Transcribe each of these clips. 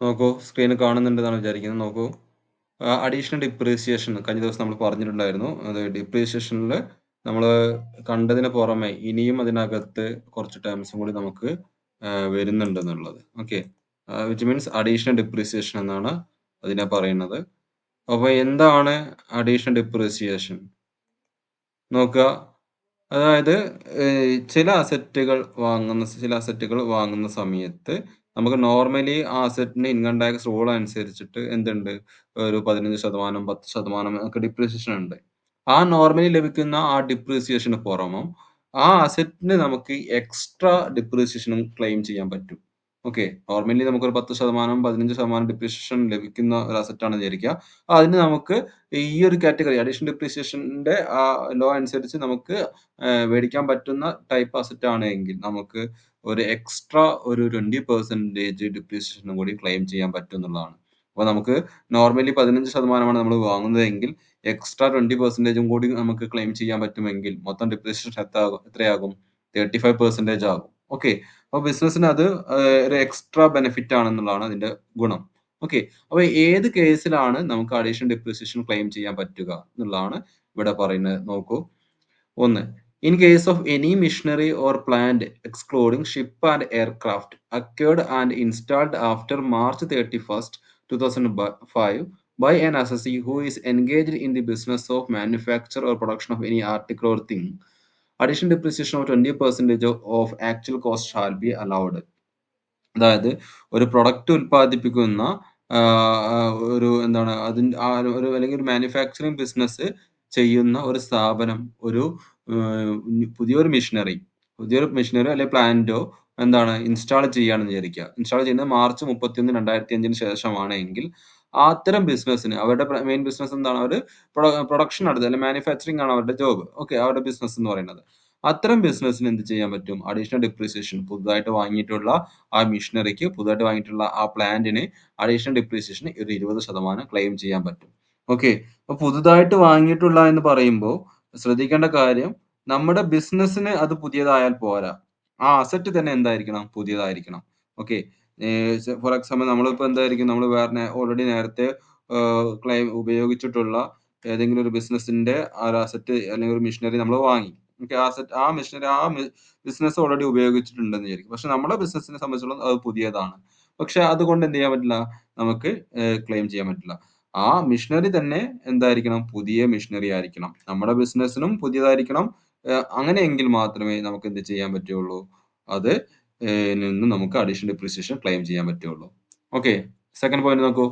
നോക്കൂ, സ്ക്രീനിൽ കാണുന്നുണ്ടെന്നാണ് വിചാരിക്കുന്നത്. നോക്കൂ. അഡീഷണൽ ഡിപ്രീസിയേഷൻ കഴിഞ്ഞ ദിവസം നമ്മൾ പറഞ്ഞിട്ടുണ്ടായിരുന്നു. അത് ഡിപ്രീസിയേഷനിൽ നമ്മള് കണ്ടതിന് പുറമെ ഇനിയും അതിനകത്ത് കുറച്ച് ടേംസും കൂടി നമുക്ക് വരുന്നുണ്ടെന്നുള്ളത്. Okay. Which means additional depreciation എന്നാണ് അതിനെ പറയുന്നത്. അപ്പൊ എന്താണ് അഡീഷണൽ ഡിപ്രീസിയേഷൻ? നോക്കുക. അതായത് ചില അസറ്റുകൾ വാങ്ങുന്ന സമയത്ത് നമുക്ക് നോർമലി ആ അസറ്റിന്റെ ഇൻകം ടാക്സ് റൂൾ അനുസരിച്ചിട്ട് എന്തുണ്ട്? ഒരു 15% 10% ഒക്കെ ഡിപ്രീസിയേഷൻ ഉണ്ട്. ആ നോർമലി ലഭിക്കുന്ന ആ ഡിപ്രീസിയേഷന് പുറമെ ആ അസറ്റിന് നമുക്ക് എക്സ്ട്രാ ഡിപ്രീസിയേഷനും ക്ലെയിം ചെയ്യാൻ പറ്റും. ഓക്കെ. നോർമലി നമുക്കൊരു 10% 15% ഡിപ്രീസിയേഷൻ ലഭിക്കുന്ന ഒരു അസറ്റാണെന്ന് വിചാരിക്കുക. അതിന് നമുക്ക് ഈ ഒരു കാറ്റഗറി അഡീഷണൽ ഡിപ്രീസിയേഷന്റെ ലോ അനുസരിച്ച് നമുക്ക് മേടിക്കാൻ പറ്റുന്ന ടൈപ്പ് അസറ്റ് ആണ് എങ്കിൽ നമുക്ക് ഒരു എക്സ്ട്രാ ഒരു 20% ഡിപ്രീസിയേഷനും കൂടി ക്ലെയിം ചെയ്യാൻ പറ്റും എന്നുള്ളതാണ്. അപ്പൊ നമുക്ക് നോർമലി 15% നമ്മൾ വാങ്ങുന്നതെങ്കിൽ എക്സ്ട്രാ 20% കൂടി നമുക്ക് ക്ലെയിം ചെയ്യാൻ പറ്റുമെങ്കിൽ മൊത്തം ഡിപ്രീസിയേഷൻ എത്രയാകും? 35% ആകും. ഓക്കെ. അപ്പൊ ബിസിനസിന് അത് ഒരു എക്സ്ട്രാ ബെനിഫിറ്റ് ആണെന്നുള്ളതാണ് അതിന്റെ ഗുണം. ഓക്കെ. അപ്പൊ ഏത് കേസിലാണ് നമുക്ക് അഡീഷണൽ ഡിപ്രീസിയേഷൻ ക്ലെയിം ചെയ്യാൻ പറ്റുക എന്നുള്ളതാണ് ഇവിടെ പറയുന്നത്. നോക്കൂ. 1. In case of any machinery or plant excluding ship and aircraft acquired and installed after March 31st, 2005 by an assessee who is engaged in the business of manufacture or production of any article or thing, additional depreciation of 20% of actual cost shall be allowed. അതായത് ഒരു product ഉൽപ്പാദിപ്പിക്കുന്ന ഒരു എന്താണ് അതിന്റെ ഒരു അല്ലെങ്കിൽ ഒരു manufacturing business ചെയ്യുന്ന ഒരു സ്ഥാപനം ഒരു പുതിയൊരു മെഷീനറി അല്ലെങ്കിൽ പ്ലാന്റോ എന്താണ് ഇൻസ്റ്റാൾ ചെയ്യാണെന്ന് വിചാരിക്കുക. ഇൻസ്റ്റാൾ ചെയ്യുന്നത് മാർച്ച് 31, 2005 ശേഷമാണ് എങ്കിൽ അത്തരം ബിസിനസ്സിന് അവരുടെ മെയിൻ ബിസിനസ് എന്താണ്? അവര് പ്രൊഡക്ഷൻ നടത്തുക അല്ലെങ്കിൽ മാനുഫാക്ചറിംഗ് ആണ് അവരുടെ ജോബ്. ഓക്കെ. അവരുടെ ബിസിനസ് എന്ന് പറയുന്നത്. അത്തരം ബിസിനസ്സിന് എന്ത് ചെയ്യാൻ പറ്റും? അഡീഷണൽ ഡിപ്രീസിയേഷൻ പുതുതായിട്ട് വാങ്ങിയിട്ടുള്ള ആ മെഷീനറിക്ക് പുതുതായിട്ട് വാങ്ങിയിട്ടുള്ള ആ പ്ലാന്റിന് അഡീഷണൽ ഡിപ്രീസിയേഷൻ ഒരു 20% ക്ലെയിം ചെയ്യാൻ പറ്റും. ഓക്കെ. അപ്പൊ പുതുതായിട്ട് വാങ്ങിയിട്ടുള്ള എന്ന് പറയുമ്പോൾ ശ്രദ്ധിക്കേണ്ട കാര്യം നമ്മുടെ ബിസിനസ്സിന് അത് പുതിയതായാൽ പോരാ. ആ അസറ്റ് തന്നെ എന്തായിരിക്കണം? പുതിയതായിരിക്കണം. ഓക്കെ. ഫോർ എക്സാമ്പിൾ നമ്മളിപ്പോ എന്തായിരിക്കും നമ്മൾ വേറെ ഓൾറെഡി നേരത്തെ ക്ലെയിം ഉപയോഗിച്ചിട്ടുള്ള ഏതെങ്കിലും ഒരു ബിസിനസിന്റെ ആ ഒരു അസറ്റ് അല്ലെങ്കിൽ ഒരു മെഷീനറി നമ്മൾ വാങ്ങി. ഓക്കെ. ആ മെഷീനറി ബിസിനസ് ഓൾറെഡി ഉപയോഗിച്ചിട്ടുണ്ടെന്ന് വിചാരിക്കും. പക്ഷെ നമ്മുടെ ബിസിനസിനെ സംബന്ധിച്ചിടത്തോളം അത് പുതിയതാണ്. പക്ഷെ അതുകൊണ്ട് എന്ത് ചെയ്യാൻ പറ്റില്ല? നമുക്ക് ക്ലെയിം ചെയ്യാൻ പറ്റില്ല. ആ മെഷീനറി തന്നെ എന്തായിരിക്കണം? പുതിയ മെഷീനറി ആയിരിക്കണം. നമ്മുടെ ബിസിനസ്സിനും പുതിയതായിരിക്കണം. അങ്ങനെയെങ്കിൽ മാത്രമേ നമുക്ക് എന്ത് ചെയ്യാൻ പറ്റുള്ളൂ? അത് നിന്ന് നമുക്ക് അഡീഷണൽ ഡിപ്രീസിയേഷൻ ക്ലെയിം ചെയ്യാൻ പറ്റുള്ളൂ. ഓക്കെ. സെക്കൻഡ് പോയിന്റ് നോക്കൂ.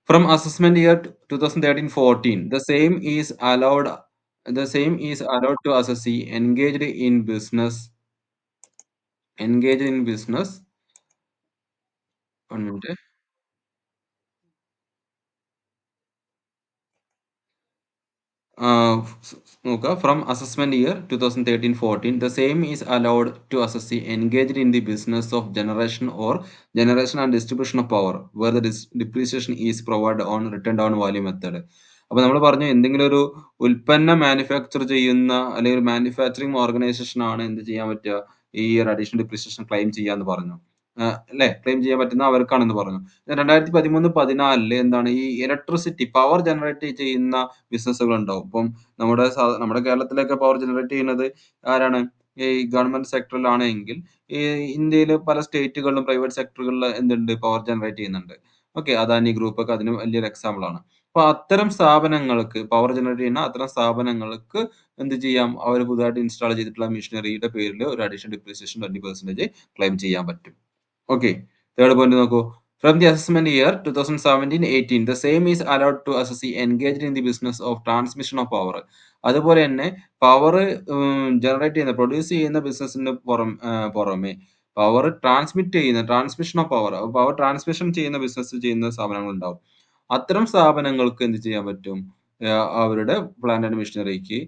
From assessment year 2013-14, the same is allowed to assessee engaged in business. 1 minute. നോക്കുക. From assessment year 2013-14, the same is allowed to assessee engaged in the business of generation and distribution of power, where the depreciation is provided on written down value method. അപ്പൊ നമ്മൾ പറഞ്ഞു എന്തെങ്കിലും ഒരു ഉൽപ്പന്നം manufacture ചെയ്യുന്ന അല്ലെങ്കിൽ ഒരു മാനുഫാക്ചറിംഗ് ഓർഗനൈസേഷൻ ആണ് എന്ത് ചെയ്യാൻ പറ്റുക? ഈ ഒരു അഡീഷണൽ ഡിപ്രീസിയേഷൻ ക്ലെയിം ചെയ്യാന്ന് പറഞ്ഞു. അല്ലെ? ക്ലെയിം ചെയ്യാൻ പറ്റുന്ന അവർക്കാണെന്ന് പറഞ്ഞു. 2013-14 എന്താണ് ഈ ഇലക്ട്രിസിറ്റി പവർ ജനറേറ്റ് ചെയ്യുന്ന ബിസിനസ്സുകൾ ഉണ്ടാവും. ഇപ്പം നമ്മുടെ കേരളത്തിലൊക്കെ പവർ ജനറേറ്റ് ചെയ്യുന്നത് ആരാണ്? ഈ ഗവൺമെന്റ് സെക്ടറിലാണ് എങ്കിൽ ഈ ഇന്ത്യയിലെ പല സ്റ്റേറ്റുകളിലും പ്രൈവറ്റ് സെക്ടറുകളിൽ എന്തുണ്ട്? പവർ ജനറേറ്റ് ചെയ്യുന്നുണ്ട്. ഓക്കെ. അദാനി ഗ്രൂപ്പ് ഒക്കെ അതിന് വലിയൊരു എക്സാമ്പിൾ ആണ്. അപ്പൊ അത്തരം സ്ഥാപനങ്ങൾക്ക് പവർ ജനറേറ്റ് ചെയ്യുന്ന അത്തരം സ്ഥാപനങ്ങൾക്ക് എന്ത് ചെയ്യാം? അവർ പുതുതായിട്ട് ഇൻസ്റ്റാൾ ചെയ്തിട്ടുള്ള മെഷീനറിയുടെ പേരിൽ ഒരു അഡീഷണൽ ഡിപ്രീസിയേഷൻ 20% ക്ലെയിം ചെയ്യാൻ പറ്റും. Okay. Third point നോക്കൂ. From the assessment year 2017-18, the same is allowed to assessee engaged in the business of transmission of power. അതുപോലെ തന്നെ പവർ ജനറേറ്റ് ചെയ്യുന്ന പ്രൊഡ്യൂസ് ചെയ്യുന്ന ബിസിനസിന് പുറമെ പവർ ട്രാൻസ്മിറ്റ് ചെയ്യുന്ന ട്രാൻസ്മിഷൻ ഓഫ് പവർ ട്രാൻസ്മിഷൻ ചെയ്യുന്ന ബിസിനസ് ചെയ്യുന്ന സ്ഥാപനങ്ങൾ ഉണ്ടാവും. അത്തരം സ്ഥാപനങ്ങൾക്ക് എന്ത് ചെയ്യാൻ പറ്റും? അവരുടെ പ്ലാന്റ് ആൻഡ് മെഷീനറിക്ക്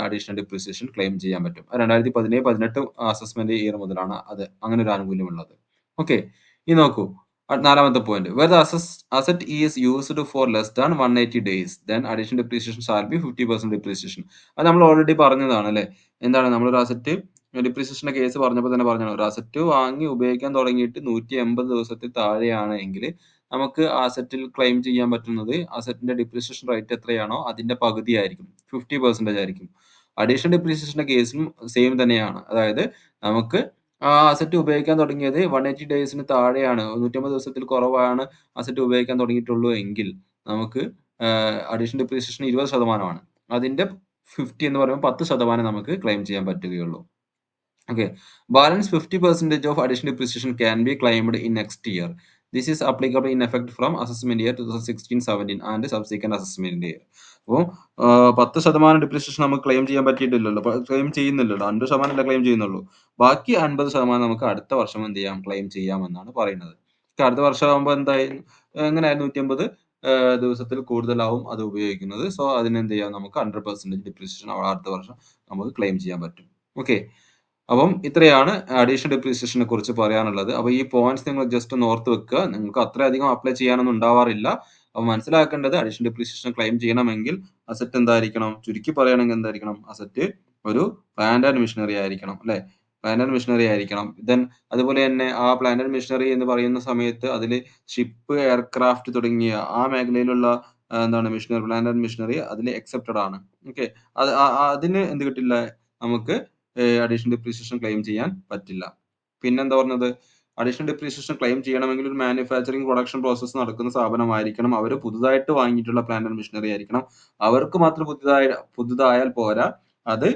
അഡീഷണൽ ഡിപ്രീസിയേഷൻ ക്ലെയിം ചെയ്യാൻ പറ്റും. 2017-18 അസസ്മെന്റ് ഇയർ മുതലാണ് അത് അങ്ങനെ ഒരു ആനുകൂല്യം ഉള്ളത്. ഓക്കെ. ഇനി നോക്കൂ. നാലാമത്തെ point. Where the asset is used for less than 180 days, then additional depreciation shall be 50% depreciation. അത് നമ്മൾ ഓൾറെഡി പറഞ്ഞതാണ് അല്ലേ? എന്താണ് നമ്മളൊരു അസറ്റ് ഡിപ്രീസിയേഷന്റെ കേസ് പറഞ്ഞപ്പോൾ തന്നെ പറഞ്ഞല്ലോ, ഒരു അസറ്റ് വാങ്ങി ഉപയോഗിക്കാൻ തുടങ്ങിയിട്ട് 180 ദിവസത്തിൽ താഴെയാണ് എങ്കിൽ നമുക്ക് ആ അസറ്റിൽ ക്ലെയിം ചെയ്യാൻ പറ്റുന്നത് അസറ്റിന്റെ ഡിപ്രീസിയേഷൻ റേറ്റ് എത്രയാണോ അതിന്റെ പകുതിയായിരിക്കും. 50% ആയിരിക്കും. അഡീഷണൽ ഡിപ്രീസിയേഷന്റെ കേസിലും സെയിം തന്നെയാണ്. അതായത് നമുക്ക് ആ അസറ്റ് ഉപയോഗിക്കാൻ തുടങ്ങിയത് 180 ഡേയ്സിന് താഴെയാണ്, 180 ദിവസത്തിൽ കുറവാണ് അസറ്റ് ഉപയോഗിക്കാൻ തുടങ്ങിയിട്ടുള്ളൂ എങ്കിൽ നമുക്ക് അഡീഷണൽ ഡിപ്രീസിയേഷൻ 20% ആണ്. അതിന്റെ 50 എന്ന് പറയുമ്പോൾ 10% നമുക്ക് ക്ലെയിം ചെയ്യാൻ പറ്റുകയുള്ളൂ. Okay. Balance 50% of additional depreciation can be claimed in next year. This is applicable in effect from assessment year 2016-17 and subsequent assessment year. അപ്പോൾ 10% ഡിപ്രീസിയേഷൻ നമുക്ക് ക്ലെയിം ചെയ്യാൻ പറ്റിയിട്ടില്ലല്ലോ, ക്ലെയിം ചെയ്യുന്നില്ലല്ലോ, 50% ക്ലെയിം ചെയ്യുന്നുള്ളൂ. ബാക്കി 50% നമുക്ക് അടുത്ത വർഷം എന്ത് ചെയ്യാം, ക്ലെയിം ചെയ്യാമെന്നാണ് പറയുന്നത്. അടുത്ത വർഷം ആകുമ്പോൾ എന്തായാലും എങ്ങനെയായാലും 180 ദിവസത്തിൽ കൂടുതലാവും അത് ഉപയോഗിക്കുന്നത്. സോ അതിനെന്ത് ചെയ്യാം, നമുക്ക് 100% ഡിപ്രീസിയേഷൻ അടുത്ത വർഷം നമുക്ക് ക്ലെയിം ചെയ്യാൻ പറ്റും. ഓക്കെ. അപ്പം ഇത്രയാണ് അഡീഷണൽ ഡിപ്രീസിയേഷനെ കുറിച്ച് പറയാനുള്ളത്. അപ്പൊ ഈ പോയിന്റ്സ് നിങ്ങൾ ജസ്റ്റ് ഒന്ന് ഓർത്ത് വെക്കുക. നിങ്ങൾക്ക് അത്രയധികം അപ്ലൈ ചെയ്യാനൊന്നും ഉണ്ടാവാറില്ല. അപ്പൊ മനസ്സിലാക്കേണ്ടത് അഡീഷണൽ ഡിപ്രീസിയേഷൻ ക്ലെയിം ചെയ്യണമെങ്കിൽ അസറ്റ് എന്തായിരിക്കണം? ചുരുക്കി പറയുകയാണെങ്കിൽ എന്തായിരിക്കണം? അസറ്റ് ഒരു പ്ലാന്റ് ആൻഡ് മെഷീനറി ആയിരിക്കണം, അല്ലെ? പ്ലാന്റ് ആൻഡ് മെഷീനറി ആയിരിക്കണം. ദെൻ അതുപോലെ തന്നെ ആ പ്ലാന്റ് ആൻഡ് മെഷീനറി എന്ന് പറയുന്ന സമയത്ത് അതിൽ ഷിപ്പ്, എയർക്രാഫ്റ്റ് തുടങ്ങിയ ആ മേഖലയിലുള്ള എന്താണ് മെഷീനറി, പ്ലാന്റ് ആൻഡ് മെഷീനറി അതിൽ എക്സെപ്റ്റഡ് ആണ്. ഓക്കെ. അതിന് എന്ത് കിട്ടില്ല, നമുക്ക് അഡീഷണൽ ഡിപ്രീസിയേഷൻ ക്ലെയിം ചെയ്യാൻ പറ്റില്ല. പിന്നെന്താ പറഞ്ഞത്, അഡീഷണൽ ഡിപ്രീസിയേഷൻ ക്ലെയിം ചെയ്യണമെങ്കിൽ ഒരു മാനുഫാക്ചറിംഗ് പ്രൊഡക്ഷൻ പ്രോസസ്സ് നടക്കുന്ന സ്ഥാപനമായിരിക്കണം. അവർ പുതുതായിട്ട് വാങ്ങിയിട്ടുള്ള പ്ലാന്റ് ആൻഡ് മെഷീനറി ആയിരിക്കണം. അവർക്ക് മാത്രം പുതുതായാൽ പോരാ, അത്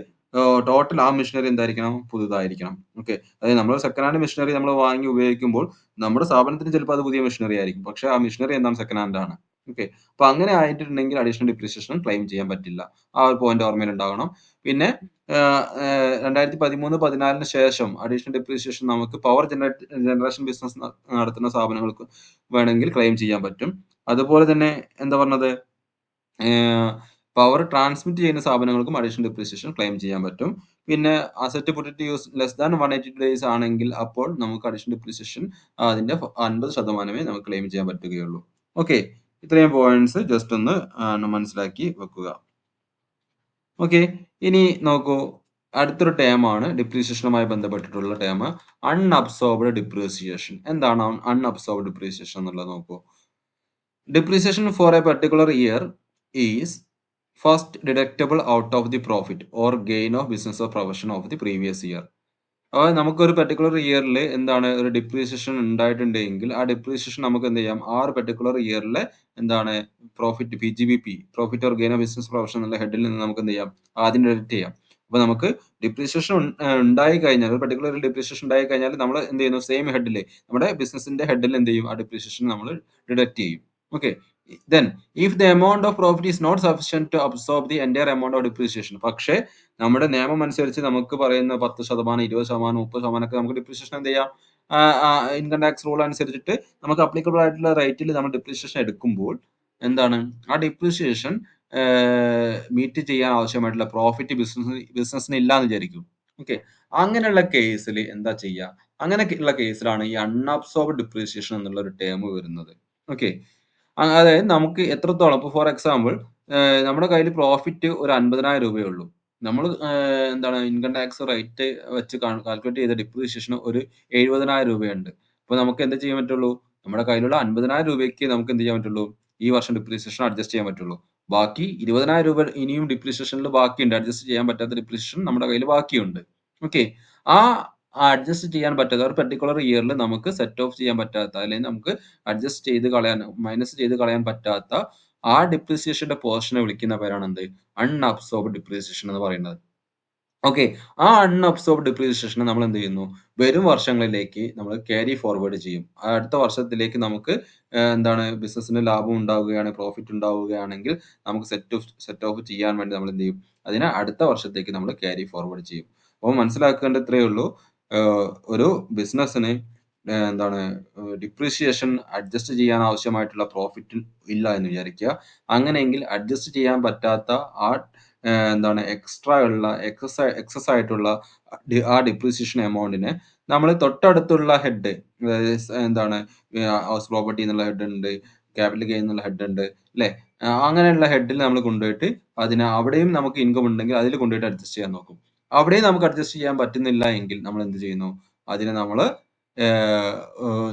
ടോട്ടൽ ആ മെഷീനറി എന്തായിരിക്കണം, പുതുതായിരിക്കണം. ഓക്കെ. അതായത് നമ്മൾ സെക്കൻഡ് ഹാൻഡ് മെഷീനറി നമ്മൾ വാങ്ങി ഉപയോഗിക്കുമ്പോൾ നമ്മുടെ സ്ഥാപനത്തിന് ചിലപ്പോൾ അത് പുതിയ മെഷീനറി ആയിരിക്കും, പക്ഷെ ആ മെഷീനറി എന്താണ്, സെക്കൻഡ് ഹാൻഡ് ആണ്. ഓക്കെ. അപ്പൊ അങ്ങനെ ആയിട്ടുണ്ടെങ്കിൽ അഡീഷണൽ ഡിപ്രീസിയേഷൻ ക്ലെയിം ചെയ്യാൻ പറ്റില്ല. ആ ഒരു പോയിന്റ് ഓർമ്മയിൽ ഉണ്ടാവണം. പിന്നെ 2013-14 ശേഷം അഡീഷണൽ ഡിപ്രീസിയേഷൻ നമുക്ക് പവർ ജനറേഷൻ ബിസിനസ് നടത്തുന്ന സ്ഥാപനങ്ങൾക്ക് വേണമെങ്കിൽ ക്ലെയിം ചെയ്യാൻ പറ്റും. അതുപോലെ തന്നെ എന്താ പറഞ്ഞത്, പവർ ട്രാൻസ്മിറ്റ് ചെയ്യുന്ന സ്ഥാപനങ്ങൾക്കും അഡീഷണൽ ഡിപ്രീസിയേഷൻ ക്ലെയിം ചെയ്യാൻ പറ്റും. പിന്നെ asset put to use less than 180 days ആണെങ്കിൽ അപ്പോൾ നമുക്ക് അഡീഷണൽ ഡിപ്രീസിയേഷൻ അതിന്റെ 50% നമുക്ക് ക്ലെയിം ചെയ്യാൻ പറ്റുകയുള്ളൂ. ഓക്കെ. ഇത്രയും പോയിന്റ്സ് ജസ്റ്റ് ഒന്ന് മനസ്സിലാക്കി വെക്കുക. ഓക്കെ. ഇനി നോക്കൂ, അടുത്തൊരു ടേമാണ് ഡിപ്രീസിയേഷനുമായി ബന്ധപ്പെട്ടിട്ടുള്ള ടേം, അൺഅബ്സോർബ്ഡ് ഡിപ്രീസിയേഷൻ. എന്താണ് അൺഅബ്സോർബ്ഡ് ഡിപ്രീസിയേഷൻ എന്നുള്ളത് നോക്കൂ. Depreciation for a particular year is first deductible out of the profit or gain of business or profession of the previous year. അതായത് നമുക്കൊരു പെർട്ടിക്കുലർ ഇയറിൽ എന്താണ് ഒരു ഡിപ്രീസിയേഷൻ ഉണ്ടായിട്ടുണ്ടെങ്കിൽ ആ ഡിപ്രീസിയേഷൻ നമുക്ക് എന്ത് ചെയ്യാം, ആ ഒരു പെർട്ടിക്കുലർ ഇയറിലെ എന്താണ് profit, PGBP, profit or gain of business profession എന്നുള്ള ഹെഡിൽ നിന്ന് നമുക്ക് എന്ത് ചെയ്യാം, ആദ്യം ഡിഡക്ട് ചെയ്യാം. അപ്പൊ നമുക്ക് ഡിപ്രീസിയേഷൻ ഉണ്ടായി കഴിഞ്ഞാൽ, ഒരു പെർട്ടിക്കുലർ ഡിപ്രീസിയേഷൻ ഉണ്ടായി കഴിഞ്ഞാൽ നമ്മൾ എന്ത് ചെയ്യുന്നു, സെയിം ഹെഡിൽ, നമ്മുടെ ബിസിനസിന്റെ ഹെഡിൽ എന്ത് ചെയ്യും, ആ ഡിപ്രീസിയേഷൻ നമ്മൾ ഡിഡക്ട് ചെയ്യും. Okay. Then if the amount of profit is not sufficient to absorb the entire amount of depreciation, പക്ഷേ നമ്മുടെ നിയമം അനുസരിച്ച് നമുക്ക് പറയുന്ന 10%, 20%, 30% ഒക്കെ നമുക്ക് ഡിപ്രീസിയേഷൻ എന്ത് ചെയ്യാം, ഇൻകം ടാക്സ് റൂൾ അനുസരിച്ചിട്ട് നമുക്ക് അപ്ലിക്കബിൾ ആയിട്ടുള്ള റേറ്റിൽ നമ്മൾ ഡിപ്രീസിയേഷൻ എടുക്കുമ്പോൾ എന്താണ്, ആ ഡിപ്രീസിയേഷൻ മീറ്റ് ചെയ്യാൻ ആവശ്യമായിട്ടുള്ള പ്രോഫിറ്റ് ബിസിനസ്സിന് ഇല്ല എന്ന് വിചാരിക്കും. ഓക്കെ. അങ്ങനെയുള്ള കേസിൽ എന്താ ചെയ്യുക, അങ്ങനെയുള്ള കേസിലാണ് ഈ അൺഅബ്സോർബ്ഡ് ഡിപ്രീസിയേഷൻ എന്നുള്ള ഒരു ടേം വരുന്നത്. ഓക്കെ. അതായത് നമുക്ക് എത്രത്തോളം, ഇപ്പോൾ ഫോർ എക്സാമ്പിൾ നമ്മുടെ കയ്യിൽ പ്രോഫിറ്റ് ഒരു 50,000 രൂപയേ ഉള്ളൂ. നമ്മൾ എന്താണ് ഇൻകം ടാക്സ് റേറ്റ് വെച്ച് കാൽക്കുലേറ്റ് ചെയ്ത ഡിപ്രീസിയേഷൻ ഒരു 70,000 രൂപയുണ്ട്. അപ്പോൾ നമുക്ക് എന്താ ചെയ്യാൻ പറ്റുള്ളൂ, നമ്മുടെ കയ്യിലുള്ള 50,000 രൂപയ്ക്ക് നമുക്ക് എന്ത് ചെയ്യാൻ പറ്റുള്ളൂ, ഈ വർഷം ഡിപ്രീസിയേഷൻ അഡ്ജസ്റ്റ് ചെയ്യാൻ പറ്റുള്ളൂ. ബാക്കി 20,000 രൂപ ഇനിയും ഡിപ്രീസിയേഷനിൽ ബാക്കിയുണ്ട്, അഡ്ജസ്റ്റ് ചെയ്യാൻ പറ്റാത്ത ഡിപ്രീസിയേഷൻ നമ്മുടെ കയ്യിൽ ബാക്കിയുണ്ട്. ഓക്കെ. ആ അഡ്ജസ്റ്റ് ചെയ്യാൻ പറ്റാത്ത ഒരു പെർട്ടിക്കുലർ ഇയറിൽ നമുക്ക് സെറ്റ് ഓഫ് ചെയ്യാൻ പറ്റാത്ത, അല്ലെങ്കിൽ നമുക്ക് അഡ്ജസ്റ്റ് ചെയ്ത് കളയാൻ, മൈനസ് ചെയ്ത് കളയാൻ പറ്റാത്ത ആ ഡിപ്രീസിയേഷന്റെ പോർഷനെ വിളിക്കുന്ന പേരാണ് എന്ത്, അൺഅബ്സോർബ്ഡ് ഡിപ്രീസിയേഷൻ എന്ന് പറയുന്നത്. ഓക്കെ. ആ അൺഅബ്സോർബ്ഡ് ഡിപ്രീസിയേഷനെ നമ്മൾ എന്ത് ചെയ്യുന്നു, വരും വർഷങ്ങളിലേക്ക് നമ്മൾ ക്യാരി ഫോർവേഡ് ചെയ്യും. അടുത്ത വർഷത്തിലേക്ക് നമുക്ക് എന്താണ് ബിസിനസ്സിന് ലാഭം ഉണ്ടാവുകയാണ്, പ്രോഫിറ്റ് ഉണ്ടാവുകയാണെങ്കിൽ നമുക്ക് സെറ്റ് ഓഫ് ചെയ്യാൻ വേണ്ടി നമ്മൾ എന്ത് ചെയ്യും, അതിനെ അടുത്ത വർഷത്തേക്ക് നമ്മൾ ക്യാരി ഫോർവേഡ് ചെയ്യും. അപ്പോൾ മനസ്സിലാക്കേണ്ട ഇത്രയേ ഉള്ളൂ, ഒരു ബിസിനസ്സിന് എന്താണ് ഡിപ്രീസിയേഷൻ അഡ്ജസ്റ്റ് ചെയ്യാൻ ആവശ്യമായിട്ടുള്ള പ്രോഫിറ്റ് ഇല്ല എന്ന് വിചാരിക്കുക. അങ്ങനെയെങ്കിൽ അഡ്ജസ്റ്റ് ചെയ്യാൻ പറ്റാത്ത ആ എന്താണ് എക്സ്ട്രാ ഉള്ള എക്സസ് ആയിട്ടുള്ള ആ ഡിപ്രീസിയേഷൻ എമൗണ്ടിനെ നമ്മൾ തൊട്ടടുത്തുള്ള ഹെഡ്, എന്താണ് ഹൗസ് പ്രോപ്പർട്ടി എന്നുള്ള ഹെഡ് ഉണ്ട്, ക്യാപിറ്റൽ ഗെയിൻ എന്നുള്ള ഹെഡ് ഉണ്ട്, അല്ലെ? അങ്ങനെയുള്ള ഹെഡിൽ നമ്മൾ കൊണ്ടുപോയിട്ട് അതിന് അവിടെയും നമുക്ക് ഇൻകം ഉണ്ടെങ്കിൽ അതിൽ കൊണ്ടുപോയിട്ട് അഡ്ജസ്റ്റ് ചെയ്യാൻ നോക്കും. അവിടെയും നമുക്ക് അഡ്ജസ്റ്റ് ചെയ്യാൻ പറ്റുന്നില്ല എങ്കിൽ നമ്മൾ എന്ത് ചെയ്യുന്നു? അതിനെ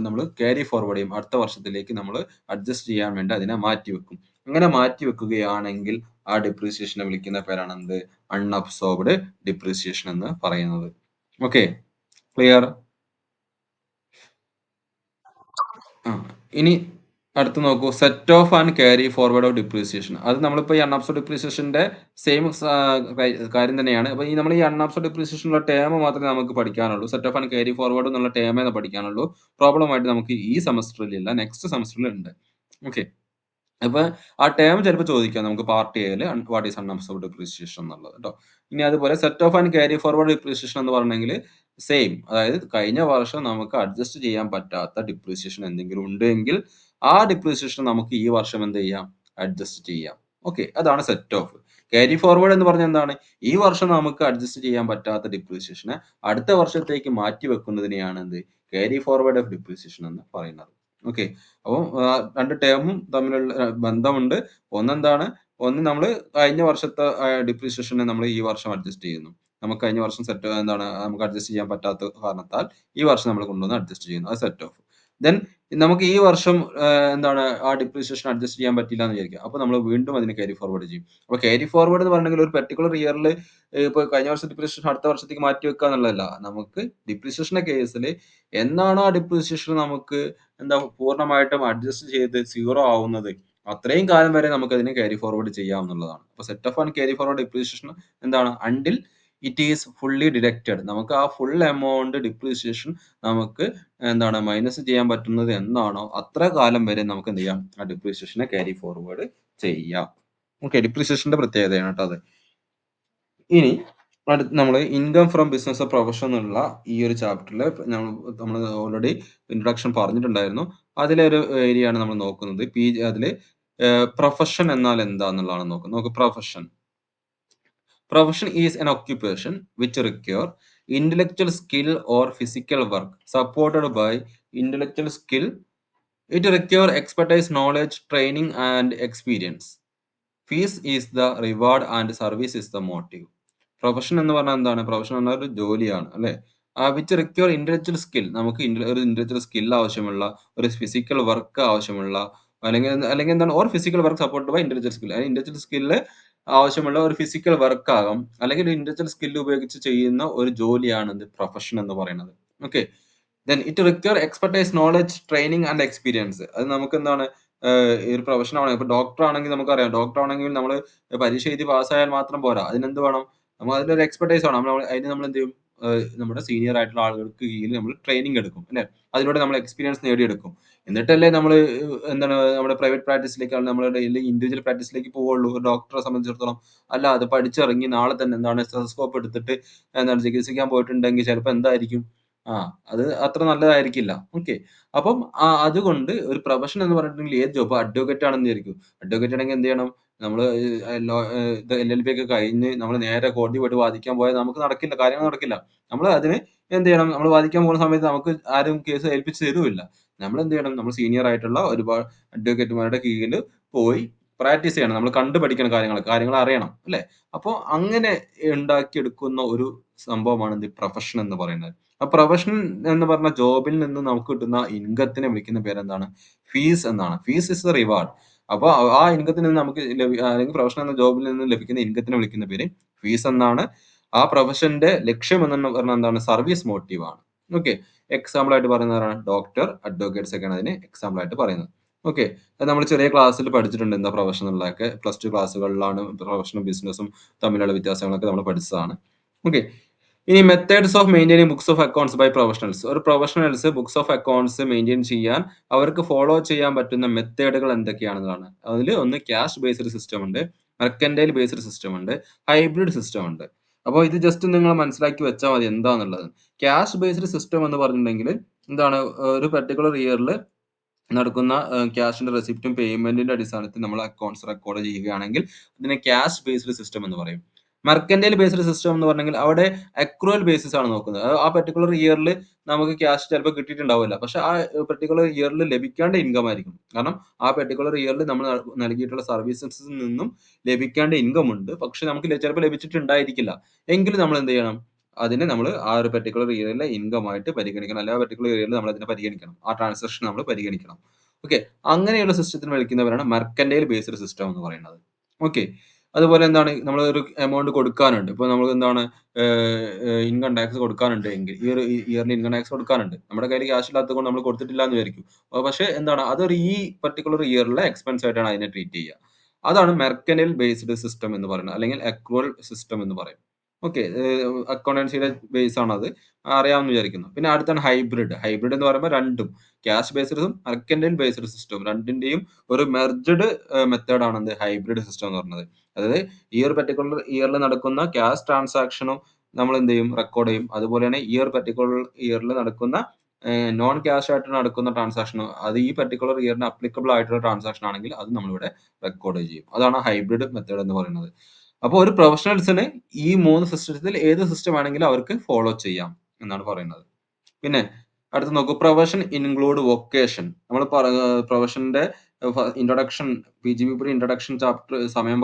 നമ്മൾ ക്യാരി ഫോർവേഡ് ചെയ്യും. അടുത്ത വർഷത്തിലേക്ക് നമ്മൾ അഡ്ജസ്റ്റ് ചെയ്യാൻ വേണ്ടി അതിനെ മാറ്റിവെക്കും. അങ്ങനെ മാറ്റിവെക്കുകയാണെങ്കിൽ ആ ഡിപ്രീസിയേഷനെ വിളിക്കുന്ന പേരാണ് എന്ത്? അൺഅബ്സോർബ്ഡ് ഡിപ്രീസിയേഷൻ എന്ന് പറയുന്നത്. Okay, clear? ഇനി അടുത്ത് നോക്കൂ, set off and carry forward of depreciation. അത് നമ്മളിപ്പോൾ ഈ അൺഅബ്സോർബ്ഡ് ഡിപ്രീസിയേഷന്റെ സെയിം കാര്യം തന്നെയാണ്. അപ്പോൾ നമ്മൾ ഈ അൺഅബ്സോർബ്ഡ് ഡിപ്രീസിയേഷനുള്ള ടേം മാത്രമേ നമുക്ക് പഠിക്കാനുള്ളൂ. Set off and carry forward എന്നുള്ള ടേമേ പഠിക്കാനുള്ളൂ. പ്രോബ്ലം ആയിട്ട് നമുക്ക് ഈ സെമസ്റ്ററിൽ ഇല്ല, നെക്സ്റ്റ് സെമസ്റ്ററിൽ ഉണ്ട്. ഓക്കെ, അപ്പൊ ആ ടേം ചിലപ്പോൾ ചോദിക്കാം നമുക്ക് പാർട്ട് എയില് വാട്ട് ഈസ് അൺഅബ്സോർബ്ഡ് ഡിപ്രീസിയേഷൻ എന്നുള്ളത് കേട്ടോ. ഇനി അതുപോലെ set off and carry forward depreciation എന്ന് പറഞ്ഞെങ്കിൽ സെയിം, അതായത് കഴിഞ്ഞ വർഷം നമുക്ക് അഡ്ജസ്റ്റ് ചെയ്യാൻ പറ്റാത്ത ഡിപ്രീസിയേഷൻ എന്തെങ്കിലും ഉണ്ടെങ്കിൽ ആ ഡിപ്രീസിയേഷൻ നമുക്ക് ഈ വർഷം എന്ത് ചെയ്യാം? അഡ്ജസ്റ്റ് ചെയ്യാം. ഓക്കെ, അതാണ് സെറ്റ് ഓഫ്. ക്യാരി ഫോർവേഡ് എന്ന് പറഞ്ഞാൽ എന്താണ്? ഈ വർഷം നമുക്ക് അഡ്ജസ്റ്റ് ചെയ്യാൻ പറ്റാത്ത ഡിപ്രീസിയേഷനെ അടുത്ത വർഷത്തേക്ക് മാറ്റി വെക്കുന്നതിനെയാണ് എന്ത്? ക്യാരി ഫോർവേഡ് ഓഫ് ഡിപ്രീസിയേഷൻ എന്ന് പറയുന്നത്. ഓക്കെ, അപ്പോൾ രണ്ട് ടേമും തമ്മിലുള്ള ബന്ധമുണ്ട്. ഒന്നെന്താണ്? ഒന്ന് നമ്മൾ കഴിഞ്ഞ വർഷത്തെ ഡിപ്രീസിയേഷനെ നമ്മൾ ഈ വർഷം അഡ്ജസ്റ്റ് ചെയ്യുന്നു. നമുക്ക് കഴിഞ്ഞ വർഷം നമുക്ക് അഡ്ജസ്റ്റ് ചെയ്യാൻ പറ്റാത്ത കാരണത്താൽ ഈ വർഷം നമ്മൾ കൊണ്ടുവന്ന് അഡ്ജസ്റ്റ് ചെയ്യുന്നു. അത് സെറ്റ് ഓഫ്. ദെൻ നമുക്ക് ഈ വർഷം ആ ഡിപ്രീസിയേഷൻ അഡ്ജസ്റ്റ് ചെയ്യാൻ പറ്റില്ല എന്ന് വിചാരിക്കുക. അപ്പോൾ നമ്മൾ വീണ്ടും അതിനെ ക്യാരി ഫോർവേഡ് ചെയ്യും. അപ്പോൾ ക്യാരി ഫോർവേഡ് എന്ന് പറഞ്ഞെങ്കിൽ ഒരു പെർട്ടിക്കുലർ ഇയറിൽ ഇപ്പോൾ കഴിഞ്ഞ വർഷത്തെ ഡിപ്രീസിയേഷൻ അടുത്ത വർഷത്തേക്ക് മാറ്റി വെക്കുക എന്നുള്ളതല്ല. നമുക്ക് ഡിപ്രീസിയേഷന്റെ കേസിൽ എന്നാണോ ആ ഡിപ്രീസിയേഷൻ നമുക്ക് പൂർണ്ണമായിട്ടും അഡ്ജസ്റ്റ് ചെയ്ത് 0 ആവുന്നത്, അത്രയും കാലം വരെ നമുക്ക് അതിനെ ക്യാരി ഫോർവേഡ് ചെയ്യാവുന്നതാണ്. അപ്പോൾ set off and carry forward depreciation എന്താണ്? Until it is fully deducted. നമുക്ക് ആ ഫുൾ എമൗണ്ട് ഡിപ്രീസിയേഷൻ നമുക്ക് മൈനസ് ചെയ്യാൻ പറ്റുന്നത് എന്നാണോ അത്ര കാലം വരെ നമുക്ക് എന്ത് ചെയ്യാം? ആ ഡിപ്രീസിയേഷനെ ക്യാരി ഫോർവേഡ് ചെയ്യാം. ഓക്കെ, ഡിപ്രീസിയേഷന്റെ പ്രത്യേകതയാണ് കേട്ടോ അത്. ഇനി നമ്മൾ ഇൻകം ഫ്രം ബിസിനസ് പ്രൊഫഷൻ എന്നുള്ള ഈ ഒരു ചാപ്റ്ററിൽ നമ്മൾ ഓൾറെഡി ഇൻട്രൊഡക്ഷൻ പറഞ്ഞിട്ടുണ്ടായിരുന്നു. അതിലെ ഒരു ഏരിയ ആണ് നമ്മൾ നോക്കുന്നത്. അതിൽ പ്രൊഫഷൻ എന്നാൽ എന്താന്നുള്ളതാണ് നോക്കുന്നത്. നോക്ക്, profession is an occupation which require intellectual skill or physical work supported by intellectual skill. It require expertise, knowledge, training and experience. Fees is the reward and service is the motive. Profession എന്ന് പറഞ്ഞാൽ എന്താണ്? Profession എന്നാൽ ഒരു ജോലിയാണ് അല്ലെ. Which require intellectual skill. നമുക്ക് ഒരു intellectual skill ആവശ്യമുള്ള, ഒരു ഫിസിക്കൽ വർക്ക് ആവശ്യമുള്ള, അല്ലെങ്കിൽ എന്താണ്, or physical work support by intellectual skill. Intellectual skill ആവശ്യമുള്ള ഒരു ഫിസിക്കൽ വർക്ക് ആകാം, അല്ലെങ്കിൽ ഒരു ഇന്റലക്ച്വൽ സ്കിൽ ഉപയോഗിച്ച് ചെയ്യുന്ന ഒരു ജോലിയാണ് പ്രൊഫഷൻ എന്ന് പറയുന്നത്. Okay, then it require expertise, knowledge, training and experience. അത് നമുക്ക് ഈ ഒരു പ്രൊഫഷൻ ആണ്. ഇപ്പൊ ഡോക്ടർ ആണെങ്കിൽ നമുക്കറിയാം, ഡോക്ടർ ആണെങ്കിൽ നമ്മൾ പരീക്ഷ എഴുതി പാസ്സായാൽ മാത്രം പോരാ. അതിനെന്ത് വേണം? നമ്മൾ അതിലൊരു എക്സ്പെർട്ടൈസ് വേണം. അതിന് നമ്മൾ എന്ത് ചെയ്യും? നമ്മുടെ സീനിയർ ആയിട്ടുള്ള ആളുകൾക്ക് കീഴിൽ നമ്മൾ ട്രെയിനിങ് എടുക്കും അല്ലെ. അതിലൂടെ നമ്മൾ എക്സ്പീരിയൻസ് നേടിയെടുക്കും. എന്നിട്ടല്ലേ നമ്മൾ നമ്മുടെ പ്രൈവറ്റ് പ്രാക്ടീസിലേക്കാണ്, നമ്മുടെ ഇൻഡിവിജ്വൽ പ്രാക്ടീസിലേക്ക് പോവുള്ളൂ ഒരു ഡോക്ടറെ സംബന്ധിച്ചിടത്തോളം. അല്ല, അത് പഠിച്ചിറങ്ങി നാളെ തന്നെ സ്റ്റെതസ്കോപ്പ് എടുത്തിട്ട് ചികിത്സിക്കാൻ പോയിട്ടുണ്ടെങ്കിൽ ചിലപ്പോൾ എന്തായിരിക്കും? ആ, അത് അത്ര നല്ലതായിരിക്കില്ല. ഓക്കെ, അപ്പം അതുകൊണ്ട് ഒരു പ്രൊഫഷൻ എന്ന് പറഞ്ഞിട്ടുണ്ടെങ്കിൽ ഏത് ജോബ്, അഡ്വക്കേറ്റ് ആണെന്ന് വിചാരിക്കും. അഡ്വക്കേറ്റ് ആണെങ്കിൽ എന്ത് ചെയ്യണം? നമ്മള് LLB ഒക്കെ കഴിഞ്ഞ് നമ്മൾ നേരെ കോടതി പോയിട്ട് വാദിക്കാൻ പോയാൽ നമുക്ക് നടക്കില്ല, കാര്യങ്ങൾ നടക്കില്ല. നമ്മൾ അതിന് എന്ത് ചെയ്യണം? നമ്മൾ വാദിക്കാൻ പോകുന്ന സമയത്ത് നമുക്ക് ആരും കേസ് ഏൽപ്പിച്ച് തരുമില്ല. നമ്മൾ എന്ത് ചെയ്യണം? നമ്മൾ സീനിയർ ആയിട്ടുള്ള ഒരുപാട് അഡ്വക്കേറ്റുമാരുടെ കീഴിൽ പോയി പ്രാക്ടീസ് ചെയ്യണം. നമ്മൾ കണ്ടു പഠിക്കണം, കാര്യങ്ങൾ അറിയണം അല്ലെ. അപ്പോൾ അങ്ങനെ ഉണ്ടാക്കിയെടുക്കുന്ന ഒരു സംഭവമാണ് പ്രൊഫഷൻ എന്ന് പറയുന്നത്. ആ പ്രൊഫഷൻ എന്ന് പറഞ്ഞ ജോബിൽ നിന്ന് നമുക്ക് കിട്ടുന്ന ഇൻകത്തിനെ വിളിക്കുന്ന പേരെന്താണ്? ഫീസ് എന്നാണ്. Fees is the reward. അപ്പൊ ആ ഇൻകത്തിൽ നിന്ന് നമുക്ക് അല്ലെങ്കിൽ പ്രൊഫഷൻ എന്ന ജോബിൽ നിന്ന് ലഭിക്കുന്ന ഇൻകത്തിനെ വിളിക്കുന്ന പേര് ഫീസ് എന്നാണ്. ആ പ്രൊഫഷന്റെ ലക്ഷ്യം എന്ന് പറഞ്ഞാൽ എന്താണ്? സർവീസ് മോട്ടീവ് ആണ്. ഓക്കെ, എക്സാമ്പിൾ ആയിട്ട് പറയുന്നതാണ് ഡോക്ടർ, അഡ്വക്കേറ്റ്സ് ഒക്കെയാണ് അതിന് എക്സാമ്പിൾ ആയിട്ട് പറയുന്നത്. ഓക്കെ, അത് നമ്മൾ ചെറിയ ക്ലാസ്സിൽ പഠിച്ചിട്ടുണ്ട് എന്താ പ്രൊഫഷൻ എന്നുള്ളതൊക്കെ. +2 ക്ലാസ്സുകളിലാണ് പ്രൊഫഷനും ബിസിനസ്സും തമ്മിലുള്ള വ്യത്യാസങ്ങളൊക്കെ നമ്മൾ പഠിച്ചതാണ്. ഓക്കെ, ഇനി methods of maintaining books of accounts by professionals. ഒരു professionals books of accounts maintain ചെയ്യാൻ അവർക്ക് ഫോളോ ചെയ്യാൻ പറ്റുന്ന മെത്തേഡുകൾ എന്തൊക്കെയാണെന്നാണ്. അതിൽ ഒന്ന് ക്യാഷ് ബേസ്ഡ് സിസ്റ്റം ഉണ്ട്, മെർക്കന്റൈൽ ബേസ്ഡ് സിസ്റ്റം ഉണ്ട്, ഹൈബ്രിഡ് സിസ്റ്റം ഉണ്ട്. അപ്പോൾ ഇത് ജസ്റ്റ് നിങ്ങൾ മനസ്സിലാക്കി വെച്ചാൽ മതി എന്താന്നുള്ളത്. ക്യാഷ് ബേസ്ഡ് സിസ്റ്റം എന്ന് പറഞ്ഞിട്ടുണ്ടെങ്കിൽ എന്താണ്? ഒരു പെർട്ടിക്കുലർ ഇയറിൽ നടക്കുന്ന ക്യാഷിന്റെ റെസിപ്റ്റും പേയ്മെന്റിന്റെ അടിസ്ഥാനത്തിൽ നമ്മൾ അക്കൗണ്ട്സ് റെക്കോർഡ് ചെയ്യുകയാണെങ്കിൽ അതിനെ ക്യാഷ് ബേസ്ഡ് സിസ്റ്റം എന്ന് പറയും. മെർക്കന്റൈൽ ബേസ്ഡ് സിസ്റ്റം എന്ന് പറഞ്ഞെങ്കിൽ അവിടെ അക്രൂവൽ ബേസിസ് ആണ് നോക്കുന്നത്. ആ പർട്ടിക്കുലർ ഇയറിൽ നമുക്ക് ക്യാഷ് ചിലപ്പോൾ കിട്ടിയിട്ടുണ്ടാവില്ല. പക്ഷെ ആ പർട്ടിക്കുലർ ഇയറിൽ ലഭിക്കേണ്ട ഇൻകം ആയിരിക്കും. കാരണം ആ പർട്ടിക്കുലർ ഇയറിൽ നമ്മൾ നൽകിയിട്ടുള്ള സർവീസസിൽ നിന്നും ലഭിക്കേണ്ട ഇൻകം ഉണ്ട്. പക്ഷെ നമുക്ക് ചിലപ്പോൾ ലഭിച്ചിട്ടുണ്ടായിരിക്കില്ല. എങ്കിൽ നമ്മൾ എന്ത് ചെയ്യണം? അതിനെ നമ്മൾ ആ ഒരു പർട്ടിക്കുലർ ഇയറിലെ ഇൻകം ആയിട്ട് പരിഗണിക്കണം. അല്ലെങ്കിൽ ആ പർട്ടിക്കുലർ ഇയറിൽ നമ്മൾ അതിനെ പരിഗണിക്കണം. ആ ട്രാൻസാക്ഷൻ നമ്മൾ പരിഗണിക്കണം. ഓക്കെ. അങ്ങനെയുള്ള സിസ്റ്റത്തിന് വിളിക്കുന്നവരാണ് മെർക്കന്റൈൽ ബേസ്ഡ് സിസ്റ്റം എന്ന് പറയുന്നത്. ഓക്കെ. അതുപോലെ എന്താണ് നമ്മൾ ഒരു എമൗണ്ട് കൊടുക്കാനുണ്ട്. ഇപ്പൊ നമ്മൾ എന്താണ് ഇൻകം ടാക്സ് കൊടുക്കാനുണ്ട് എങ്കിൽ ഈ ഒരു ഇയർലി ഇൻകം ടാക്സ് കൊടുക്കാനുണ്ട്. നമ്മുടെ കയ്യിൽ ക്യാഷ് ഇല്ലാത്തത് കൊണ്ട് നമ്മൾ കൊടുത്തിട്ടില്ല എന്ന് വിചാരിക്കും. പക്ഷെ എന്താണ് അതൊരു ഈ പർട്ടിക്കുലർ ഇയറിലെ എക്സ്പെൻസ് ആയിട്ടാണ് അതിനെ ട്രീറ്റ് ചെയ്യുക. അതാണ് മെർക്കന്റൈൽ ബേസ്ഡ് സിസ്റ്റം എന്ന് പറയുന്നത്. അല്ലെങ്കിൽ അക്രൂവൽ സിസ്റ്റം എന്ന് പറയും. ഓക്കെ. അക്കൗണ്ടൻസിയുടെ ബേസ് ആണത്. അറിയാമെന്ന് വിചാരിക്കുന്നു. പിന്നെ അടുത്താണ് ഹൈബ്രിഡ്. ഹൈബ്രിഡ് എന്ന് പറയുമ്പോൾ രണ്ടും ക്യാഷ് ബേസ്ഡും മെർക്കന്റൈൽ ബേസ്ഡ് സിസ്റ്റവും രണ്ടിന്റെയും ഒരു മെർജ്ഡ് മെത്തേഡ് ആണ് എന്ത് ഹൈബ്രിഡ് സിസ്റ്റം എന്ന് പറയുന്നത്. അതായത് ഈ ഒരു പർട്ടിക്കുലർ ഇയറിൽ നടക്കുന്ന ക്യാഷ് ട്രാൻസാക്ഷനും നമ്മൾ എന്ത് ചെയ്യും? റെക്കോർഡ് ചെയ്യും. അതുപോലെ തന്നെ ഈ ഒരു പർട്ടിക്കുലർ ഇയറിൽ നടക്കുന്ന നോൺ ക്യാഷ് ആയിട്ട് നടക്കുന്ന ട്രാൻസാക്ഷനും അത് ഈ പർട്ടിക്കുലർ ഇയറിന് അപ്ലിക്കബിൾ ആയിട്ടുള്ള ട്രാൻസാക്ഷൻ ആണെങ്കിൽ അത് നമ്മളിവിടെ റെക്കോർഡ് ചെയ്യും. അതാണ് ഹൈബ്രിഡ് മെത്തേഡ് എന്ന് പറയുന്നത്. അപ്പോൾ ഒരു പ്രൊഫഷണൽസിന് ഈ 3 സിസ്റ്റത്തിൽ ഏത് സിസ്റ്റം വേണമെങ്കിലും അവർക്ക് ഫോളോ ചെയ്യാം എന്നാണ് പറയുന്നത്. പിന്നെ അടുത്ത് നോക്കൂ, പ്രൊഫഷൻ ഇൻക്ലൂഡ് വൊക്കേഷൻ. നമ്മൾ പ്രൊഫഷന്റെ ഇൻട്രൊഡക്ഷൻ PGP ഇൻട്രൊഡക്ഷൻ ചാപ്റ്റർ സമയം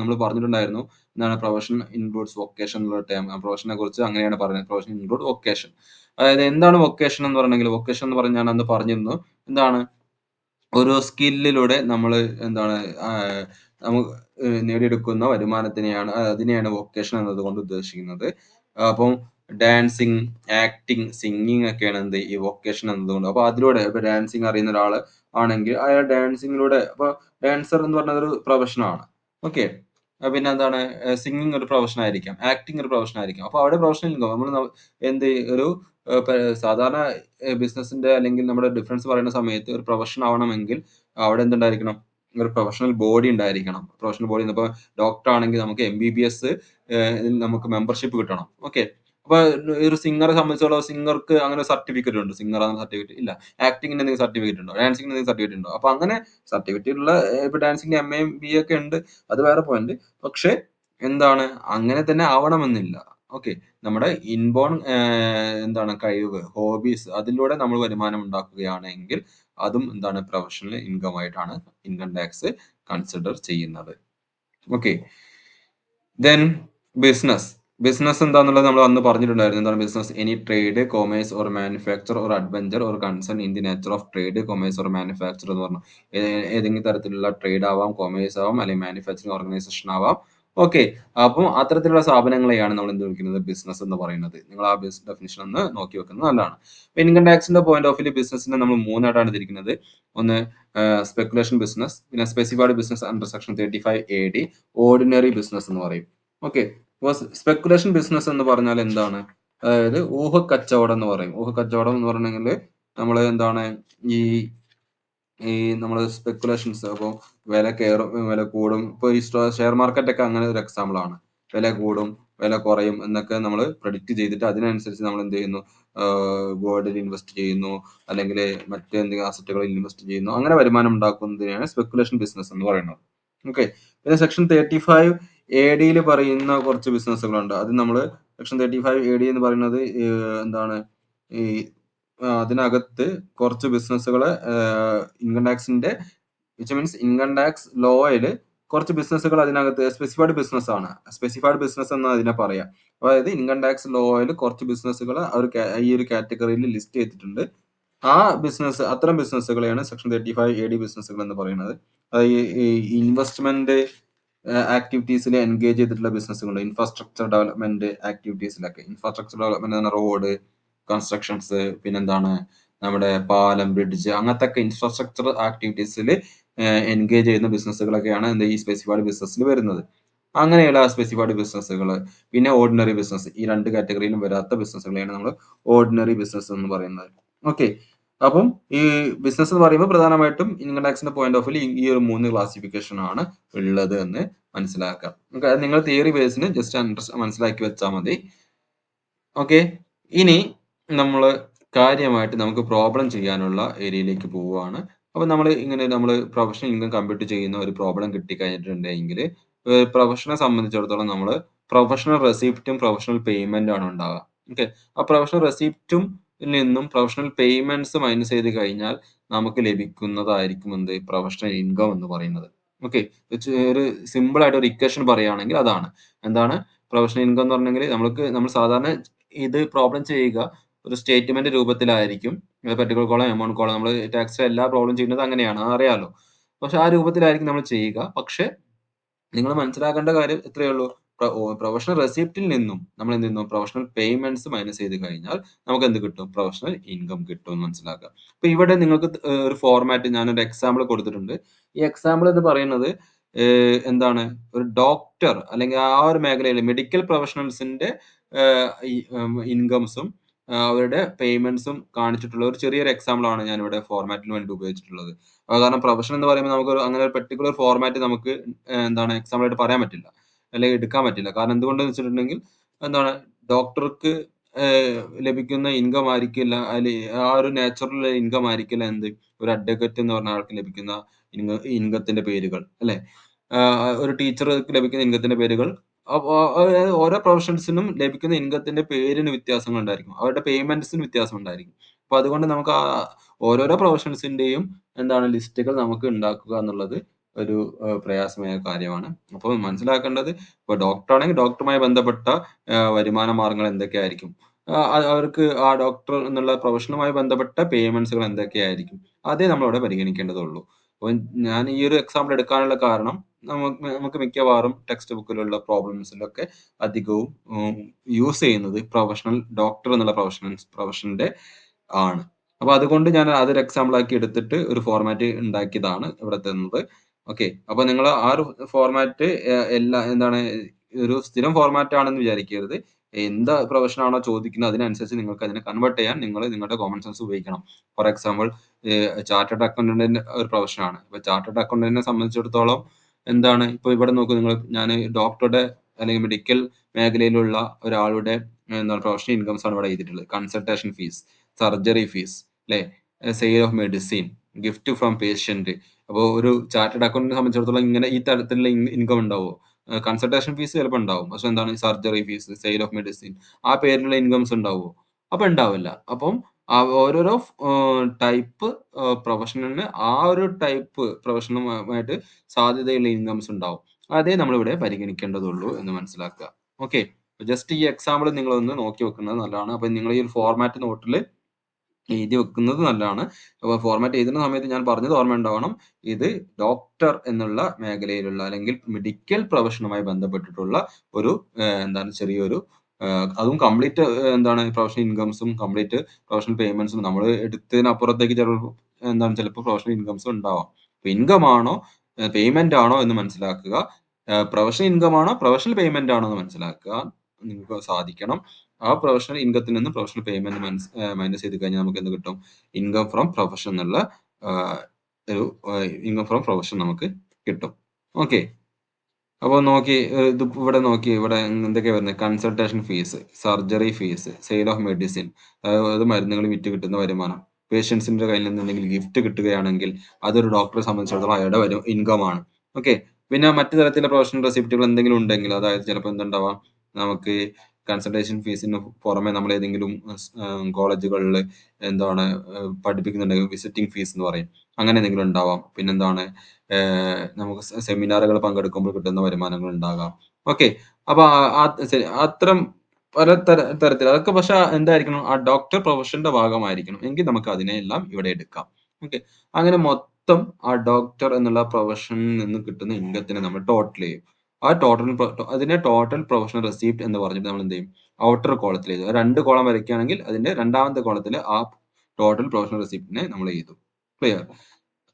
നമ്മൾ പറഞ്ഞിട്ടുണ്ടായിരുന്നു. എന്താണ് പ്രൊഫഷൻ ഇൻക്ലൂഡ്സ് വൊക്കേഷൻ എന്നുള്ള ടേം. പ്രൊഫഷനെ കുറിച്ച് അങ്ങനെയാണ് പറയുന്നത്. Profession include vocation. അതായത് എന്താണ് വൊക്കേഷൻ എന്ന് പറഞ്ഞെങ്കിൽ വൊക്കേഷൻ എന്ന് പറഞ്ഞാൽ ഞാൻ അന്ന് പറഞ്ഞിരുന്നു. എന്താണ് ഒരു സ്കില്ലിലൂടെ നമ്മള് എന്താണ് നമുക്ക് നേടിയെടുക്കുന്ന വരുമാനത്തിനെയാണ് അതിനെയാണ് വൊക്കേഷൻ എന്നതുകൊണ്ട് ഉദ്ദേശിക്കുന്നത്. അപ്പം ഡാൻസിങ്, ആക്ടിങ്, സിംഗിങ് ഒക്കെയാണ് എന്ത് ഈ വൊക്കേഷൻ എന്നതുകൊണ്ട്. അപ്പൊ അതിലൂടെ ഇപ്പൊ ഡാൻസിങ് അറിയുന്ന ഒരാള് ആണെങ്കിൽ അയാൾ ഡാൻസിങ്ങിലൂടെ ഇപ്പൊ ഡാൻസർ എന്ന് പറഞ്ഞ ഒരു പ്രൊഫഷൻ ആണ്. ഓക്കെ. പിന്നെ എന്താണ് സിംഗിങ് ഒരു പ്രൊഫഷൻ ആയിരിക്കാം. ആക്ടിങ് ഒരു പ്രൊഫഷൻ ആയിരിക്കാം. അപ്പൊ അവിടെ പ്രൊഫഷണൽ ഇൻകം നമ്മൾ എന്ത് ഒരു സാധാരണ ബിസിനസിന്റെ അല്ലെങ്കിൽ നമ്മുടെ ഡിഫറൻസ് പറയുന്ന സമയത്ത് ഒരു പ്രൊഫഷൻ ആവണമെങ്കിൽ അവിടെ എന്തുണ്ടായിരിക്കണം? ഒരു പ്രൊഫഷണൽ ബോഡി ഉണ്ടായിരിക്കണം. പ്രൊഫഷണൽ ബോഡി ഇപ്പൊ ഡോക്ടർ ആണെങ്കിൽ നമുക്ക് MBBS നമുക്ക് മെമ്പർഷിപ്പ് കിട്ടണം. ഓക്കെ. അപ്പൊ ഒരു സിംഗറെ സംബന്ധിച്ചോളം സിംഗർക്ക് അങ്ങനെ സർട്ടിഫിക്കറ്റ് ഉണ്ട്. സിംഗർ ആകുന്ന സർട്ടിഫിക്കറ്റ് ഇല്ല. ആക്ടിങ്ങിന് എന്തെങ്കിലും സർട്ടിഫിക്കറ്റ് ഉണ്ടോ? ഡാൻസിങ്ങിന് എന്തെങ്കിലും സർട്ടിഫിക്കറ്റ് ഉണ്ടോ? അപ്പൊ അങ്ങനെ സർട്ടിഫിക്കറ്റ് ഉള്ള ഇപ്പൊ ഡാൻസിങ്ങിന് MA BA ഒക്കെ ഉണ്ട്. അത് വേറെ പോയിന്റ്. പക്ഷെ എന്താണ് അങ്ങനെ തന്നെ ആവണമെന്നില്ല. ഓക്കെ. നമ്മുടെ ഇൻബോൺ എന്താണ് കഴിവ്, ഹോബീസ് അതിലൂടെ നമ്മൾ വരുമാനം ഉണ്ടാക്കുകയാണെങ്കിൽ അതും എന്താണ് പ്രൊഫഷണൽ ഇൻകം ആയിട്ടാണ് ഇൻകം ടാക്സ് കൺസിഡർ ചെയ്യുന്നത്. ഓക്കെ. Then business. ബിസിനസ് എന്താന്നുള്ളത് നമ്മൾ അന്ന് പറഞ്ഞിട്ടുണ്ടായിരുന്നു. എന്താണ് business? Any trade, commerce or manufacture or adventure or concern in the nature of trade, commerce or manufacture എന്ന് പറഞ്ഞു. ഏതെങ്കിലും തരത്തിലുള്ള ട്രേഡ് ആവാം, കൊമേഴ്സ് ആവാം, അല്ലെങ്കിൽ മാനുഫാക്ചറിംഗ് ഓർഗനൈസേഷൻ ആവാം. ഓക്കെ. അപ്പം അത്തരത്തിലുള്ള സ്ഥാപനങ്ങളെയാണ് നമ്മൾ എന്ത് വിളിക്കുന്നത്? ബിസിനസ് എന്ന് പറയുന്നത്. നിങ്ങൾ ആ ഡെഫിനിഷൻ ഒന്ന് നോക്കി വെക്കുന്നത് നല്ലതാണ്. ഇൻകം ടാക്സിന്റെ പോയിന്റ് ഓഫ് വ്യൂ ബിസിനസിനെ നമ്മൾ മൂന്നായിട്ടാണ് തിരിക്കുന്നത്. ഒന്ന് സ്പെക്കുലേഷൻ ബിസിനസ്, പിന്നെ specified business under section 35 AD, ordinary business എന്ന് പറയും. ഓക്കെ. അപ്പൊ സ്പെക്കുലേഷൻ ബിസിനസ് എന്ന് പറഞ്ഞാൽ എന്താണ്? അതായത് ഊഹക്കച്ചവടം എന്ന് പറയും. ഊഹക്കച്ചവടം എന്ന് പറഞ്ഞെങ്കിൽ നമ്മള് എന്താണ് ഈ ഈ നമ്മള് സ്പെക്കുലേഷൻസ് അപ്പൊ വില കയറും, വില കൂടും. ഇപ്പൊ ഈ ഷെയർ മാർക്കറ്റ് ഒക്കെ അങ്ങനെ ഒരു എക്സാമ്പിൾ ആണ്. വില കൂടും, വില കുറയും എന്നൊക്കെ നമ്മൾ പ്രെഡിക്റ്റ് ചെയ്തിട്ട് അതിനനുസരിച്ച് നമ്മൾ എന്ത് ചെയ്യുന്നു? ഗോൾഡിൽ ഇൻവെസ്റ്റ് ചെയ്യുന്നു, അല്ലെങ്കിൽ മറ്റെന്തെങ്കിലും അസറ്റുകളിൽ ഇൻവെസ്റ്റ് ചെയ്യുന്നു. അങ്ങനെ വരുമാനം ഉണ്ടാക്കുന്നതിനെയാണ് സ്പെക്കുലേഷൻ ബിസിനസ് എന്ന് പറയുന്നത്. ഓക്കെ. പിന്നെ സെക്ഷൻ 35 AD പറയുന്ന കുറച്ച് ബിസിനസ്സുകളുണ്ട്. അത് നമ്മള് സെക്ഷൻ 35 AD എന്ന് പറയുന്നത് എന്താണ് ഈ അതിനകത്ത് കുറച്ച് ബിസിനസ്സുകള് ഇൻകം ടാക്സിന്റെ വിച്ച് മീൻസ് ഇൻകം ടാക്സ് ലോയില് കുറച്ച് ബിസിനസ്സുകൾ അതിനകത്ത് സ്പെസിഫൈഡ് ബിസിനസ് ആണ്. സ്പെസിഫൈഡ് ബിസിനസ് എന്ന് അതിനെ പറയാം. അതായത് ഇൻകം ടാക്സ് ലോയില് കുറച്ച് ബിസിനസ്സുകൾ ഈ ഒരു കാറ്റഗറിയിൽ ലിസ്റ്റ് ചെയ്തിട്ടുണ്ട്. ആ ബിസിനസ് അത്തരം ബിസിനസ്സുകളെയാണ് സെക്ഷൻ 35 AD ബിസിനസ്സുകൾ എന്ന് പറയുന്നത്. അത് ഈ ഇൻവെസ്റ്റ്മെന്റ് ആക്ടിവിറ്റീസിൽ എൻഗേജ് ചെയ്തിട്ടുള്ള ബിസിനസ്സുകളുണ്ട്. ഇൻഫ്രാസ്ട്രക്ചർ ഡെവലപ്മെന്റ് ആക്ടിവിറ്റീസിലൊക്കെ. ഇൻഫ്രാസ്ട്രക്ചർ ഡെവലപ്മെന്റ് എന്ന് പറഞ്ഞാൽ റോഡ്, കൺസ്ട്രക്ഷൻസ്, പിന്നെന്താണ് നമ്മുടെ പാലം, ബ്രിഡ്ജ് അങ്ങനത്തെ ഇൻഫ്രാസ്ട്രക്ചർ ആക്ടിവിറ്റീസിൽ എൻഗേജ് ചെയ്യുന്ന ബിസിനസ്സുകളൊക്കെയാണ് എന്ത് ഈ സ്പെസിഫൈഡ് ബിസിനസ്സിൽ വരുന്നത്. അങ്ങനെയുള്ള സ്പെസിഫൈഡ് ബിസിനസ്സുകൾ, പിന്നെ ഓർഡിനറി ബിസിനസ്, ഈ രണ്ട് കാറ്റഗറിയിലും വരാത്ത ബിസിനസ്സുകളെയാണ് നമ്മൾ ഓർഡിനറി ബിസിനസ് എന്ന് പറയുന്നത്. ഓക്കെ. അപ്പം ഈ ബിസിനസ് എന്ന് പറയുമ്പോൾ പ്രധാനമായിട്ടും ഇൻകം ടാക്സിന്റെ പോയിന്റ് ഓഫ് വ്യൂ ഈ ഒരു 3 ക്ലാസിഫിക്കേഷൻ ആണ് ഉള്ളത് എന്ന് മനസ്സിലാക്കാം. അത് നിങ്ങൾ തിയറി ബേസിന് ജസ്റ്റ് മനസ്സിലാക്കി വെച്ചാൽ മതി. ഓക്കെ. ഇനി നമ്മൾ കാര്യമായിട്ട് നമുക്ക് പ്രോബ്ലം ചെയ്യാനുള്ള ഏരിയയിലേക്ക് പോവുകയാണ്. അപ്പൊ നമ്മൾ പ്രൊഫഷണൽ ഇൻകം കമ്പ്യൂട്ട് ചെയ്യുന്ന ഒരു പ്രോബ്ലം കിട്ടിക്കഴിഞ്ഞിട്ടുണ്ടെങ്കിൽ പ്രൊഫഷനെ സംബന്ധിച്ചിടത്തോളം നമ്മൾ പ്രൊഫഷണൽ റെസിപ്റ്റും പ്രൊഫഷണൽ പേയ്മെന്റും ആണ് ഉണ്ടാവുക. ഓക്കെ. ആ പ്രൊഫഷണൽ റെസിപ്റ്റും നിന്നും പ്രൊഫഷണൽ പേയ്മെന്റ്സ് മൈനസ് ചെയ്ത് കഴിഞ്ഞാൽ നമുക്ക് ലഭിക്കുന്നതായിരിക്കും എന്ത് പ്രൊഫഷണൽ ഇൻകം എന്ന് പറയുന്നത്. ഓക്കെ. ഒരു സിമ്പിൾ ആയിട്ട് ഒരു ഇക്വേഷൻ പറയുകയാണെങ്കിൽ അതാണ്. എന്താണ് പ്രൊഫഷണൽ ഇൻകം എന്ന് പറഞ്ഞെങ്കിൽ നമ്മൾ സാധാരണ ഇത് പ്രോബ്ലം ചെയ്യുക ഒരു സ്റ്റേറ്റ്മെന്റ് രൂപത്തിലായിരിക്കും. പർട്ടിക്കുലർ കോളം, എമൗണ്ട് കോളം നമ്മൾ ടാക്സിലെ എല്ലാ പ്രോബ്ലം ചെയ്യുന്നത് അങ്ങനെയാണ്. അറിയാലോ. പക്ഷെ ആ രൂപത്തിലായിരിക്കും നമ്മൾ ചെയ്യുക. പക്ഷെ നിങ്ങൾ മനസ്സിലാക്കേണ്ട കാര്യം ഇത്രയേ ഉള്ളൂ. പ്രൊഫഷണൽ റെസിപ്റ്റിൽ നിന്നും നമ്മൾ എന്ത് ചെയ്യുന്നു? പ്രൊഫഷണൽ പേയ്മെന്റ്സ് മൈനസ് ചെയ്ത് കഴിഞ്ഞാൽ നമുക്ക് എന്ത് കിട്ടും? പ്രൊഫഷണൽ ഇൻകം കിട്ടും എന്ന് മനസ്സിലാക്കുക. അപ്പൊ ഇവിടെ നിങ്ങൾക്ക് ഒരു ഫോർമാറ്റ് ഞാനൊരു എക്സാമ്പിൾ കൊടുത്തിട്ടുണ്ട്. ഈ എക്സാമ്പിൾ എന്ന് പറയുന്നത് എന്താണ്? ഒരു ഡോക്ടർ അല്ലെങ്കിൽ ആ ഒരു മേഖലയിലെ മെഡിക്കൽ പ്രൊഫഷണൽസിന്റെ ഇൻകംസും അവരുടെ പേയ്മെന്റ്സും കാണിച്ചിട്ടുള്ള ഒരു ചെറിയൊരു എക്സാമ്പിൾ ആണ് ഞാനിവിടെ ഫോർമാറ്റിന് വേണ്ടി ഉപയോഗിച്ചിട്ടുള്ളത്. കാരണം പ്രൊഫഷൻ എന്ന് പറയുമ്പോൾ നമുക്കൊരു അങ്ങനെ ഒരു പർട്ടിക്കുലർ ഫോർമാറ്റ് നമുക്ക് എന്താണ് എക്സാമ്പിൾ ആയിട്ട് പറയാൻ പറ്റില്ല. അല്ലെങ്കിൽ എടുക്കാൻ പറ്റില്ല. കാരണം എന്തുകൊണ്ടെന്ന് വെച്ചിട്ടുണ്ടെങ്കിൽ എന്താണ് ഡോക്ടർക്ക് ലഭിക്കുന്ന ഇൻകം ആയിരിക്കില്ല ആ ഒരു നാച്ചുറൽ ഇൻകം ആയിരിക്കില്ല ഒരു അഡ്വക്കേറ്റ് എന്ന് പറഞ്ഞ ആൾക്ക് ലഭിക്കുന്ന ഇൻകത്തിന്റെ പേരുകൾ അല്ലെ? ഒരു ടീച്ചർക്ക് ലഭിക്കുന്ന ഇൻകത്തിന്റെ പേരുകൾ അപ്പൊ ഓരോ പ്രൊഫഷൻസിനും ലഭിക്കുന്ന ഇൻകത്തിന്റെ പേരിന് വ്യത്യാസങ്ങൾ ഉണ്ടായിരിക്കും. അവരുടെ പേയ്മെന്റ്സിന് വ്യത്യാസം ഉണ്ടായിരിക്കും. അപ്പൊ അതുകൊണ്ട് നമുക്ക് ഓരോരോ പ്രൊഫഷൻസിന്റെയും എന്താണ് ലിസ്റ്റുകൾ നമുക്ക് ഉണ്ടാക്കുക എന്നുള്ളത് ഒരു പ്രയാസമായ കാര്യമാണ്. അപ്പോൾ മനസ്സിലാക്കേണ്ടത് ഇപ്പൊ ഡോക്ടർ ആണെങ്കിൽ ഡോക്ടറുമായി ബന്ധപ്പെട്ട വരുമാന മാർഗ്ഗങ്ങൾ എന്തൊക്കെയായിരിക്കും? അവർക്ക് ആ ഡോക്ടർ എന്നുള്ള പ്രൊഫഷനുമായി ബന്ധപ്പെട്ട പേയ്മെന്റ്സുകൾ എന്തൊക്കെയായിരിക്കും? അതേ നമ്മളിവിടെ പരിഗണിക്കേണ്ടതുള്ളൂ. അപ്പോൾ ഞാൻ ഈ ഒരു എക്സാമ്പിൾ എടുക്കാനുള്ള കാരണം നമുക്ക് മിക്കവാറും ടെക്സ്റ്റ് ബുക്കിലുള്ള പ്രോബ്ലംസിലൊക്കെ അധികവും യൂസ് ചെയ്യുന്നത് പ്രൊഫഷണൽ ഡോക്ടർ എന്നുള്ള പ്രൊഫഷന്റെ ആണ്. അപ്പൊ അതുകൊണ്ട് ഞാൻ അതൊരു എക്സാമ്പിൾ ആക്കി എടുത്തിട്ട് ഒരു ഫോർമാറ്റ് ഉണ്ടാക്കിയതാണ് ഇവിടെ തന്നത്. ഓക്കെ. അപ്പൊ നിങ്ങൾ ആ ഒരു ഫോർമാറ്റ് എന്താണ് ഒരു സ്ഥിരം ഫോർമാറ്റ് ആണെന്ന് വിചാരിക്കരുത്. എന്ത് പ്രൊഫഷൻ ആണോ ചോദിക്കുന്നത് അതിനനുസരിച്ച് നിങ്ങൾക്ക് അതിനെ കൺവേർട്ട് ചെയ്യാൻ നിങ്ങളുടെ കോമൺ സെൻസ് ഉപയോഗിക്കണം. ഫോർ എക്സാമ്പിൾ ചാർട്ടേർഡ് അക്കൗണ്ടന്റിന്റെ ഒരു പ്രൊഫഷൻ ആണ്. അപ്പൊ ചാർട്ടേർഡ് അക്കൗണ്ടന്റിനെ സംബന്ധിച്ചിടത്തോളം എന്താണ് ഇപ്പൊ ഇവിടെ നോക്കൂ ഞാൻ ഡോക്ടറുടെ അല്ലെങ്കിൽ മെഡിക്കൽ മേഖലയിലുള്ള ഒരാളുടെ എന്താണ് പ്രൊഫഷണൽ ഇൻകംസ് ആണ് ഇവിടെ എഴുതിയിട്ടുള്ളത്. കൺസൾട്ടേഷൻ ഫീസ്, സർജറി ഫീസ്, അല്ലെ? Sale of medicine, gift from patient. അപ്പോൾ ഒരു ചാർട്ടേർഡ് അക്കൗണ്ടന്റിനെ സംബന്ധിച്ചിടത്തോളം ഇങ്ങനെ ഈ തരത്തിലുള്ള ഇൻകം ഉണ്ടാവുമോ? കൺസൾട്ടേഷൻ ഫീസ് ചിലപ്പോൾ ഉണ്ടാവും. പക്ഷെ എന്താണ് surgery fees, sale of medicine ആ പേരിലുള്ള ഇൻകംസ് ഉണ്ടാവുമോ? അപ്പൊ ഉണ്ടാവില്ല. അപ്പം ഓരോരോ ടൈപ്പ് പ്രൊഫഷണലിന് ആ ഒരു ടൈപ്പ് പ്രൊഫഷനുമായിട്ട് സാധ്യതയുള്ള ഇൻകംസ് ഉണ്ടാവും. അതേ നമ്മളിവിടെ പരിഗണിക്കേണ്ടതുള്ളൂ എന്ന് മനസ്സിലാക്കുക. ഓക്കെ. ജസ്റ്റ് ഈ എക്സാമ്പിൾ നിങ്ങളൊന്ന് നോക്കി വെക്കുന്നത് നല്ലതാണ്. അപ്പൊ നിങ്ങൾ ഈ ഒരു ഫോർമാറ്റ് നോട്ടിൽ എഴുതി വെക്കുന്നത് നല്ലതാണ്. അപ്പൊ ഫോർമാറ്റ് എഴുതുന്ന സമയത്ത് ഞാൻ പറഞ്ഞത് ഓർമ്മയുണ്ടാവണം. ഇത് ഡോക്ടർ എന്നുള്ള മേഖലയിലുള്ള അല്ലെങ്കിൽ മെഡിക്കൽ പ്രൊഫഷനുമായി ബന്ധപ്പെട്ടിട്ടുള്ള ഒരു എന്താണ് ചെറിയൊരു അതും കംപ്ലീറ്റ് എന്താണ് പ്രൊഫഷണൽ ഇൻകംസും കംപ്ലീറ്റ് പ്രൊഫഷണൽ പേയ്മെന്റ്സും നമ്മൾ എടുത്തതിനപ്പുറത്തേക്ക് ചിലപ്പോൾ പ്രൊഫഷണൽ ഇൻകംസും ഉണ്ടാവാം. ഇൻകം ആണോ പേയ്മെന്റ് ആണോ എന്ന് മനസ്സിലാക്കുക. പ്രൊഫഷണൽ ഇൻകം ആണോ പ്രൊഫഷണൽ പേയ്മെന്റ് ആണോ എന്ന് മനസ്സിലാക്കുക. നിങ്ങൾക്ക് സാധിക്കണം. ആ പ്രൊഫഷണൽ ഇൻകത്തിൽ നിന്ന് പ്രൊഫഷണൽ പേയ്മെന്റ് മൈനസ് ചെയ്ത് കഴിഞ്ഞാൽ നമുക്ക് എന്ത് കിട്ടും? ഇൻകം ഫ്രം പ്രൊഫഷൻ എന്നുള്ള ഒരു ഇൻകം ഫ്രം പ്രൊഫഷൻ നമുക്ക് കിട്ടും. ഓക്കെ. അപ്പൊ നോക്കി ഇത് ഇവിടെ നോക്കി ഇവിടെ എന്തൊക്കെയാ വരുന്നത്? Consultation fees, surgery fees, sale of medicine, അതായത് മരുന്നുകൾ വിറ്റ് കിട്ടുന്ന വരുമാനം. പേഷ്യൻസിന്റെ കയ്യിൽ നിന്ന് എന്തെങ്കിലും ഗിഫ്റ്റ് കിട്ടുകയാണെങ്കിൽ അതൊരു ഡോക്ടറെ സംബന്ധിച്ചിടത്തോളം അയാളുടെ ഇൻകം ആണ്. ഓക്കെ. പിന്നെ മറ്റു തരത്തിലുള്ള പ്രൊഫഷണൽ റെസിപ്റ്റുകൾ എന്തെങ്കിലും ഉണ്ടെങ്കിൽ അതായത് ചിലപ്പോൾ എന്തുണ്ടാവാം നമുക്ക് കൺസൾട്ടേഷൻ ഫീസിന് പുറമെ നമ്മൾ ഏതെങ്കിലും കോളേജുകളിൽ എന്താണ് പഠിപ്പിക്കുന്നുണ്ടെങ്കിൽ വിസിറ്റിംഗ് ഫീസ് എന്ന് പറയും. അങ്ങനെ എന്തെങ്കിലും ഉണ്ടാവാം. പിന്നെന്താണ് നമുക്ക് സെമിനാറുകൾ പങ്കെടുക്കുമ്പോൾ കിട്ടുന്ന വരുമാനങ്ങൾ ഉണ്ടാകാം. ഓക്കെ. അപ്പൊ അത്തരം പല തരത്തിൽ അതൊക്കെ പക്ഷെ എന്തായിരിക്കണം ആ ഡോക്ടർ പ്രൊഫഷന്റെ ഭാഗമായിരിക്കണം. എങ്കിൽ നമുക്ക് അതിനെയെല്ലാം ഇവിടെ എടുക്കാം. ഓക്കെ. അങ്ങനെ മൊത്തം ആ ഡോക്ടർ എന്നുള്ള പ്രൊഫഷനിൽ നിന്ന് കിട്ടുന്ന ഇൻകത്തിനെ നമ്മൾ ടോട്ടൽ ചെയ്യും. ആ അതിനെ ടോട്ടൽ പ്രൊഫഷണൽ റെസിപ്റ്റ് എന്ന് പറഞ്ഞിട്ട് നമ്മൾ എന്ത് ചെയ്യും? ഔട്ടർ കോളത്തിൽ എഴുതും. 2 കോളം വരയ്ക്കുകയാണെങ്കിൽ അതിന്റെ രണ്ടാമത്തെ കോളത്തിൽ ആ ടോട്ടൽ പ്രൊഫഷണൽ റെസിപ്റ്റിനെ നമ്മൾ എഴുതും. ക്ലിയർ?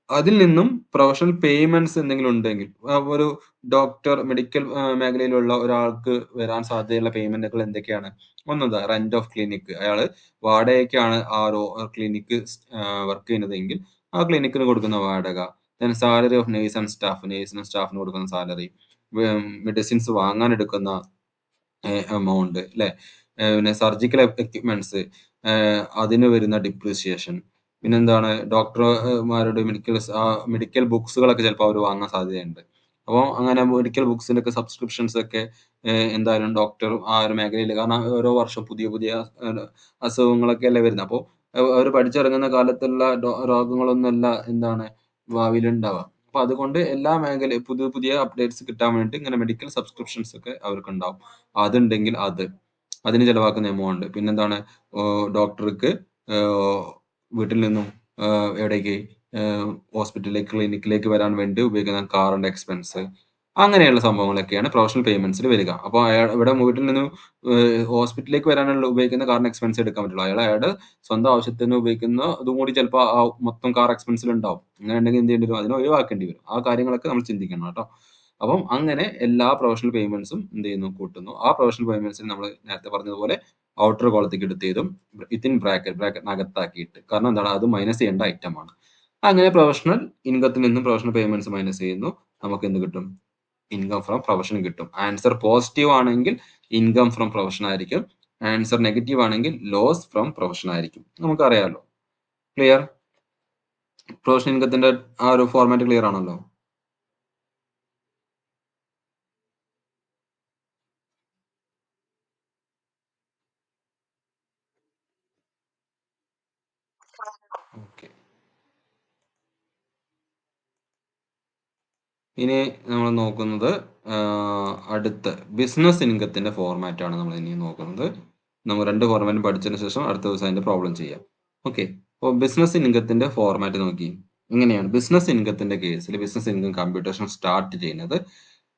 അതിൽ നിന്നും പ്രൊഫഷണൽ പേയ്മെന്റ്സ് എന്തെങ്കിലും ഉണ്ടെങ്കിൽ ഒരു ഡോക്ടർ മെഡിക്കൽ മേഖലയിലുള്ള ഒരാൾക്ക് വരാൻ സാധ്യതയുള്ള പേയ്മെന്റുകൾ എന്തൊക്കെയാണ്? ഒന്ന് റെന്റ് ഓഫ് ക്ലിനിക്. അയാള് വാടകയ്ക്കാണ് ആ ഒരു ക്ലിനിക്ക് വർക്ക് ചെയ്യുന്നതെങ്കിൽ ആ ക്ലിനിക്കിന് കൊടുക്കുന്ന വാടക. Salary of nurse and staff. നേഴ്സിനും സ്റ്റാഫിനും കൊടുക്കുന്ന സാലറി. മെഡിസിൻസ് വാങ്ങാൻ എടുക്കുന്ന എമൗണ്ട് ല്ലേ? പിന്നെ സർജിക്കൽ എക്വിപ്മെന്റ്സ് അതിന് വരുന്ന ഡിപ്രീസിയേഷൻ. പിന്നെന്താണ് ഡോക്ടർമാരുടെ മെഡിക്കൽ ബുക്സുകളൊക്കെ ചിലപ്പോൾ അവർ വാങ്ങാൻ സാധ്യതയുണ്ട്. അപ്പോൾ അങ്ങനെ മെഡിക്കൽ ബുക്സിന്റെ ഒക്കെ സബ്സ്ക്രിപ്ഷൻസ് ഒക്കെ എന്തായാലും ഡോക്ടർ ആ ഒരു മേഖലയിൽ, കാരണം ഓരോ വർഷം പുതിയ പുതിയ അസുഖങ്ങളൊക്കെ അല്ലേ വരുന്നത്. അപ്പോൾ അവർ പഠിച്ചിറങ്ങുന്ന കാലത്തുള്ള രോഗങ്ങളൊന്നുമല്ല എന്താണ് ഭാവിയിൽ ഉണ്ടാവുക. അപ്പൊ അതുകൊണ്ട് എല്ലാ മേഖല പുതിയ പുതിയ അപ്ഡേറ്റ്സ് കിട്ടാൻ വേണ്ടി ഇങ്ങനെ മെഡിക്കൽ സബ്സ്ക്രിപ്ഷൻസ് ഒക്കെ അവർക്കുണ്ടാവും. അതുണ്ടെങ്കിൽ അതിന് ചെലവാക്കുന്ന എമൗണ്ട്. പിന്നെന്താണ് ഡോക്ടർക്ക് വീട്ടിൽ നിന്നും എവിടേക്ക് ഹോസ്പിറ്റലിലേക്ക്, ക്ലിനിക്കിലേക്ക് വരാൻ വേണ്ടി ഉപയോഗിക്കുന്ന കാറിന്റെ എക്സ്പെൻസ്, അങ്ങനെയുള്ള സംഭവങ്ങളൊക്കെയാണ് പ്രൊഫഷണൽ പേയ്മെന്റ്സിൽ വരിക. അപ്പോൾ അയാൾ ഇവിടെ വീട്ടിൽ നിന്നും ഹോസ്പിറ്റലിലേക്ക് വരാനുള്ള ഉപയോഗിക്കുന്ന കാറിന്റെ എക്സ്പെൻസ് എടുക്കാൻ പറ്റുള്ളൂ. അയാളുടെ സ്വന്തം ആവശ്യത്തിന് ഉപയോഗിക്കുന്ന ഇതും കൂടി ചിലപ്പോൾ ആ മൊത്തം കാർ എക്സ്പെൻസിൽ ഉണ്ടാവും. അങ്ങനെ ഉണ്ടെങ്കിൽ എന്ത് ചെയ്യേണ്ടി വരും? അതിനെ ഒഴിവാക്കേണ്ടി വരും. ആ കാര്യങ്ങളൊക്കെ നമ്മൾ ചിന്തിക്കണം കേട്ടോ. അപ്പം അങ്ങനെ എല്ലാ പ്രൊഫഷണൽ പേയ്മെന്റ്സും എന്ത് ചെയ്യുന്നു? കൂട്ടുന്നു. ആ പ്രൊഫഷണൽ പേയ്മെന്റ്സിന് നമ്മൾ നേരത്തെ പറഞ്ഞതുപോലെ ഔട്ടർ കോളത്തേക്ക് എടുത്ത് ചെയ്തും വിത്തിൻ ബ്രാക്കറ്റിനകത്താക്കിയിട്ട്, കാരണം എന്താണ്? അത് മൈനസ് ചെയ്യേണ്ട ഐറ്റമാണ്. അങ്ങനെ പ്രൊഫഷണൽ ഇൻകത്തിൽ നിന്നും പ്രൊഫഷണൽ പേയ്മെന്റ്സ് മൈനസ് ചെയ്യുന്നു. നമുക്ക് എന്ത് കിട്ടും? ഇൻകം ഫ്രം പ്രൊഫഷൻ കിട്ടും. ആൻസർ പോസിറ്റീവ് ആണെങ്കിൽ ഇൻകം ഫ്രം പ്രൊഫഷൻ ആയിരിക്കും. ആൻസർ നെഗറ്റീവ് ആണെങ്കിൽ ലോസ് ഫ്രം പ്രൊഫഷൻ ആയിരിക്കും. നമുക്കറിയാലോ. ക്ലിയർ? പ്രൊഫഷൻ ഇൻകത്തിന്റെ ആ ഒരു ഫോർമാറ്റ് ക്ലിയർ ആണല്ലോ. ഓക്കെ. ഇനി നമ്മൾ നോക്കുന്നത് അടുത്ത ബിസിനസ് ഇൻകത്തിന്റെ ഫോർമാറ്റ് ആണ് നമ്മൾ ഇനി നോക്കുന്നത്. നമ്മൾ 2 ഫോർമാറ്റും പഠിച്ചതിന് ശേഷം അടുത്ത ദിവസം അതിന്റെ പ്രോബ്ലം ചെയ്യാം. ഓക്കെ. അപ്പോൾ ബിസിനസ് ഇൻകത്തിന്റെ ഫോർമാറ്റ് നോക്കി. ഇങ്ങനെയാണ്. ബിസിനസ് ഇൻകത്തിന്റെ കേസിൽ ബിസിനസ് ഇൻകം കമ്പ്യൂട്ടേഷൻ സ്റ്റാർട്ട് ചെയ്യുന്നത്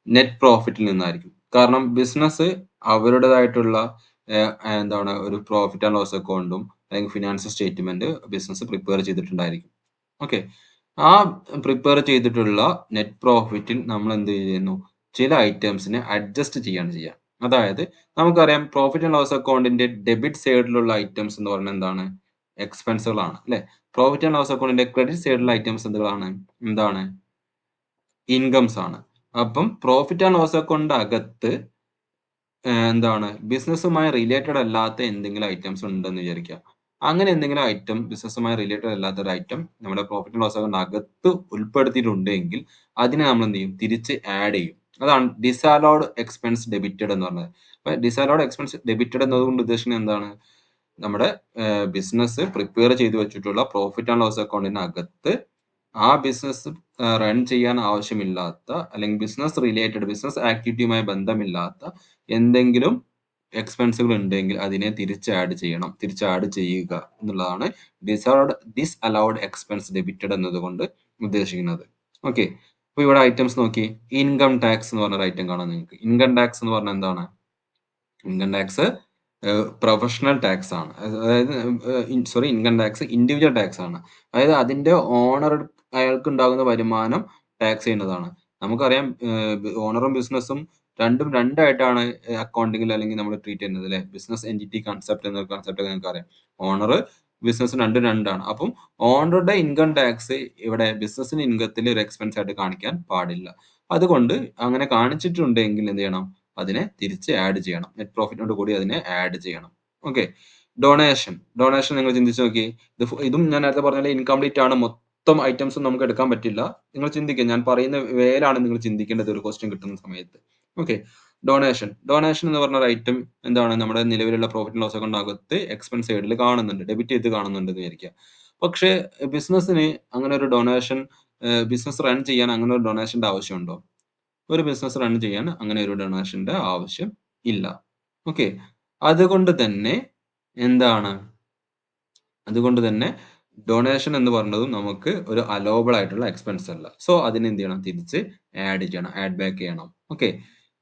നെറ്റ് പ്രോഫിറ്റിൽ നിന്നായിരിക്കും. കാരണം ബിസിനസ് അവരുടേതായിട്ടുള്ള എന്താണ് ഒരു പ്രോഫിറ്റ് ആൻഡ് ലോസ് അക്കൗണ്ടും അല്ലെങ്കിൽ ഫിനാൻഷ്യൽ സ്റ്റേറ്റ്മെന്റ് ബിസിനസ് പ്രിപ്പയർ ചെയ്തിട്ടുണ്ടായിരിക്കും. ഓക്കെ. ആ പ്രിപ്പയർ ചെയ്തിട്ടുള്ള നെറ്റ് പ്രോഫിറ്റിൽ നമ്മൾ എന്ത് ചെയ്യുന്നു? ചില ഐറ്റംസിനെ അഡ്ജസ്റ്റ് ചെയ്യാണ് ചെയ്യുക. അതായത് നമുക്കറിയാം പ്രോഫിറ്റ് ആൻഡ് ലോസ് അക്കൗണ്ടിന്റെ ഡെബിറ്റ് സൈഡിലുള്ള ഐറ്റംസ് എന്ന് പറഞ്ഞാൽ എന്താണ്? എക്സ്പെൻസുകളാണ് അല്ലേ? പ്രോഫിറ്റ് ആൻഡ് ലോസ് അക്കൗണ്ടിന്റെ ക്രെഡിറ്റ് സൈഡിലുള്ള ഐറ്റംസ് എന്താണ്? ഇൻകംസ് ആണ്. അപ്പം പ്രോഫിറ്റ് ആൻഡ് ലോസ് അക്കൗണ്ട് അകത്ത് എന്താണ് ബിസിനസ്സുമായി റിലേറ്റഡ് അല്ലാത്ത എന്തെങ്കിലും ഐറ്റംസ് ഉണ്ടെന്ന് വിചാരിക്കുക. അങ്ങനെ എന്തെങ്കിലും ഐറ്റം ബിസിനസ്സുമായി റിലേറ്റഡ് അല്ലാത്ത ഒരു ഐറ്റം നമ്മുടെ പ്രോഫിറ്റ് ആൻഡ് ലോസ് അക്കൗണ്ട് അകത്ത് ഉൾപ്പെടുത്തിയിട്ടുണ്ടെങ്കിൽ അതിനെ നമ്മൾ എന്ത് ചെയ്യും? തിരിച്ച് ആഡ് ചെയ്യും. അതാണ് ഡിസലോവ്ഡ് എക്സ്പെൻസ് ഡെബിറ്റഡ് എന്ന് പറഞ്ഞത്. അപ്പൊ ഡിസലോവ്ഡ് എക്സ്പെൻസ് ഡെബിറ്റഡ് എന്നതുകൊണ്ട് ഉദ്ദേശിക്കുന്നത് എന്താണ്? നമ്മുടെ ബിസിനസ് പ്രിപ്പയർ ചെയ്ത് വെച്ചിട്ടുള്ള പ്രോഫിറ്റ് ആൻഡ് ലോസ് അക്കൗണ്ടിനകത്ത് ആ ബിസിനസ് റൺ ചെയ്യാൻ ആവശ്യമില്ലാത്ത, അല്ലെങ്കിൽ ബിസിനസ് റിലേറ്റഡ് ബിസിനസ് ആക്ടിവിറ്റിയുമായി ബന്ധമില്ലാത്ത എന്തെങ്കിലും എക്സ്പെൻസുകൾ ഉണ്ടെങ്കിൽ അതിനെ തിരിച്ച് ആഡ് ചെയ്യുക എന്നുള്ളതാണ് ഡിസലൗഡ് എക്സ്പെൻസ് ഡെബിറ്റഡ് എന്നതുകൊണ്ട് ഉദ്ദേശിക്കുന്നത്. ഓക്കെ. അപ്പൊ ഇവിടെ ഐറ്റംസ് നോക്കി. ഇൻകം ടാക്സ് എന്ന് പറഞ്ഞ ഐറ്റം കാണാം നിങ്ങൾക്ക്. ഇൻകം ടാക്സ് എന്ന് പറഞ്ഞാൽ എന്താണ്? ഇൻകം ടാക്സ് പ്രൊഫഷണൽ ടാക്സ് ആണ്. അതായത് ഇൻകം ടാക്സ് ഇൻഡിവിജ്വൽ ടാക്സ് ആണ്. അതായത് അതിന്റെ ഓണർ അയാൾക്ക് ഉണ്ടാകുന്ന വരുമാനം ടാക്സ് ചെയ്യുന്നതാണ്. നമുക്കറിയാം ഓണറും ബിസിനസ്സും രണ്ടും രണ്ടായിട്ടാണ് അക്കൗണ്ടിങ്ങിൽ അല്ലെങ്കിൽ നമ്മൾ ട്രീറ്റ് ചെയ്യുന്നത് അല്ലെ. ബിസിനസ് എൻറ്റിറ്റി കൺസെപ്റ്റ് എന്ന കൺസെപ്റ്റ് ഒക്കെ നിങ്ങൾക്ക് അറിയാം. ഓണർ ബിസിനസ് രണ്ടും രണ്ടാണ്. അപ്പം ഓണറുടെ ഇൻകം ടാക്സ് ഇവിടെ ബിസിനസിന് ഇൻകത്തിൽ ഒരു എക്സ്പെൻസ് ആയിട്ട് കാണിക്കാൻ പാടില്ല. അതുകൊണ്ട് അങ്ങനെ കാണിച്ചിട്ടുണ്ടെങ്കിൽ എന്ത് ചെയ്യണം? അതിനെ തിരിച്ച് ആഡ് ചെയ്യണം. നെറ്റ് പ്രോഫിറ്റിനോട് കൂടി അതിനെ ആഡ് ചെയ്യണം. ഓക്കെ. ഡൊണേഷൻ നിങ്ങൾ ചിന്തിച്ച് നോക്കി. ഇതും ഞാൻ നേരത്തെ പറഞ്ഞ പോലെ ഇൻകംപ്ലീറ്റ് ആണ്. മൊത്തം ഐറ്റംസും നമുക്ക് എടുക്കാൻ പറ്റില്ല. നിങ്ങൾ ചിന്തിക്കുക. ഞാൻ പറയുന്ന വേലാണ് നിങ്ങൾ ചിന്തിക്കേണ്ടത് ഒരു ക്വസ്റ്റ്യൻ കിട്ടുന്ന സമയത്ത്. ഓക്കെ. ഡൊണേഷൻ എന്ന് പറഞ്ഞ ഒരു ഐറ്റം എന്താണ്? നമ്മുടെ നിലവിലുള്ള പ്രോഫിറ്റ് ലോസ് അക്കൗണ്ടിനകത്ത് എക്സ്പെൻസ് സൈഡിൽ കാണുന്നുണ്ട്. ഡെബിറ്റ് ചെയ്ത് കാണുന്നുണ്ട് എന്ന് വിചാരിക്കുക. പക്ഷേ ബിസിനസ്സിന് അങ്ങനെ ഒരു ഡൊണേഷൻ, ബിസിനസ് റൺ ചെയ്യാൻ അങ്ങനെ ഒരു ഡൊണേഷന്റെ ആവശ്യമുണ്ടോ? ഒരു ബിസിനസ് റൺ ചെയ്യാൻ അങ്ങനെ ഒരു ഡൊണേഷന്റെ ആവശ്യം ഇല്ല. ഓക്കെ. അതുകൊണ്ട് തന്നെ എന്താണ്? അതുകൊണ്ട് തന്നെ ഡൊണേഷൻ എന്ന് പറഞ്ഞതും നമുക്ക് ഒരു അലോവബിൾ ആയിട്ടുള്ള എക്സ്പെൻസ് അല്ല. സോ അതിനെ എന്ത് ചെയ്യണം? തിരിച്ച് ആഡ് ചെയ്യണം. ആഡ് ബാക്ക് ചെയ്യണം. Okay.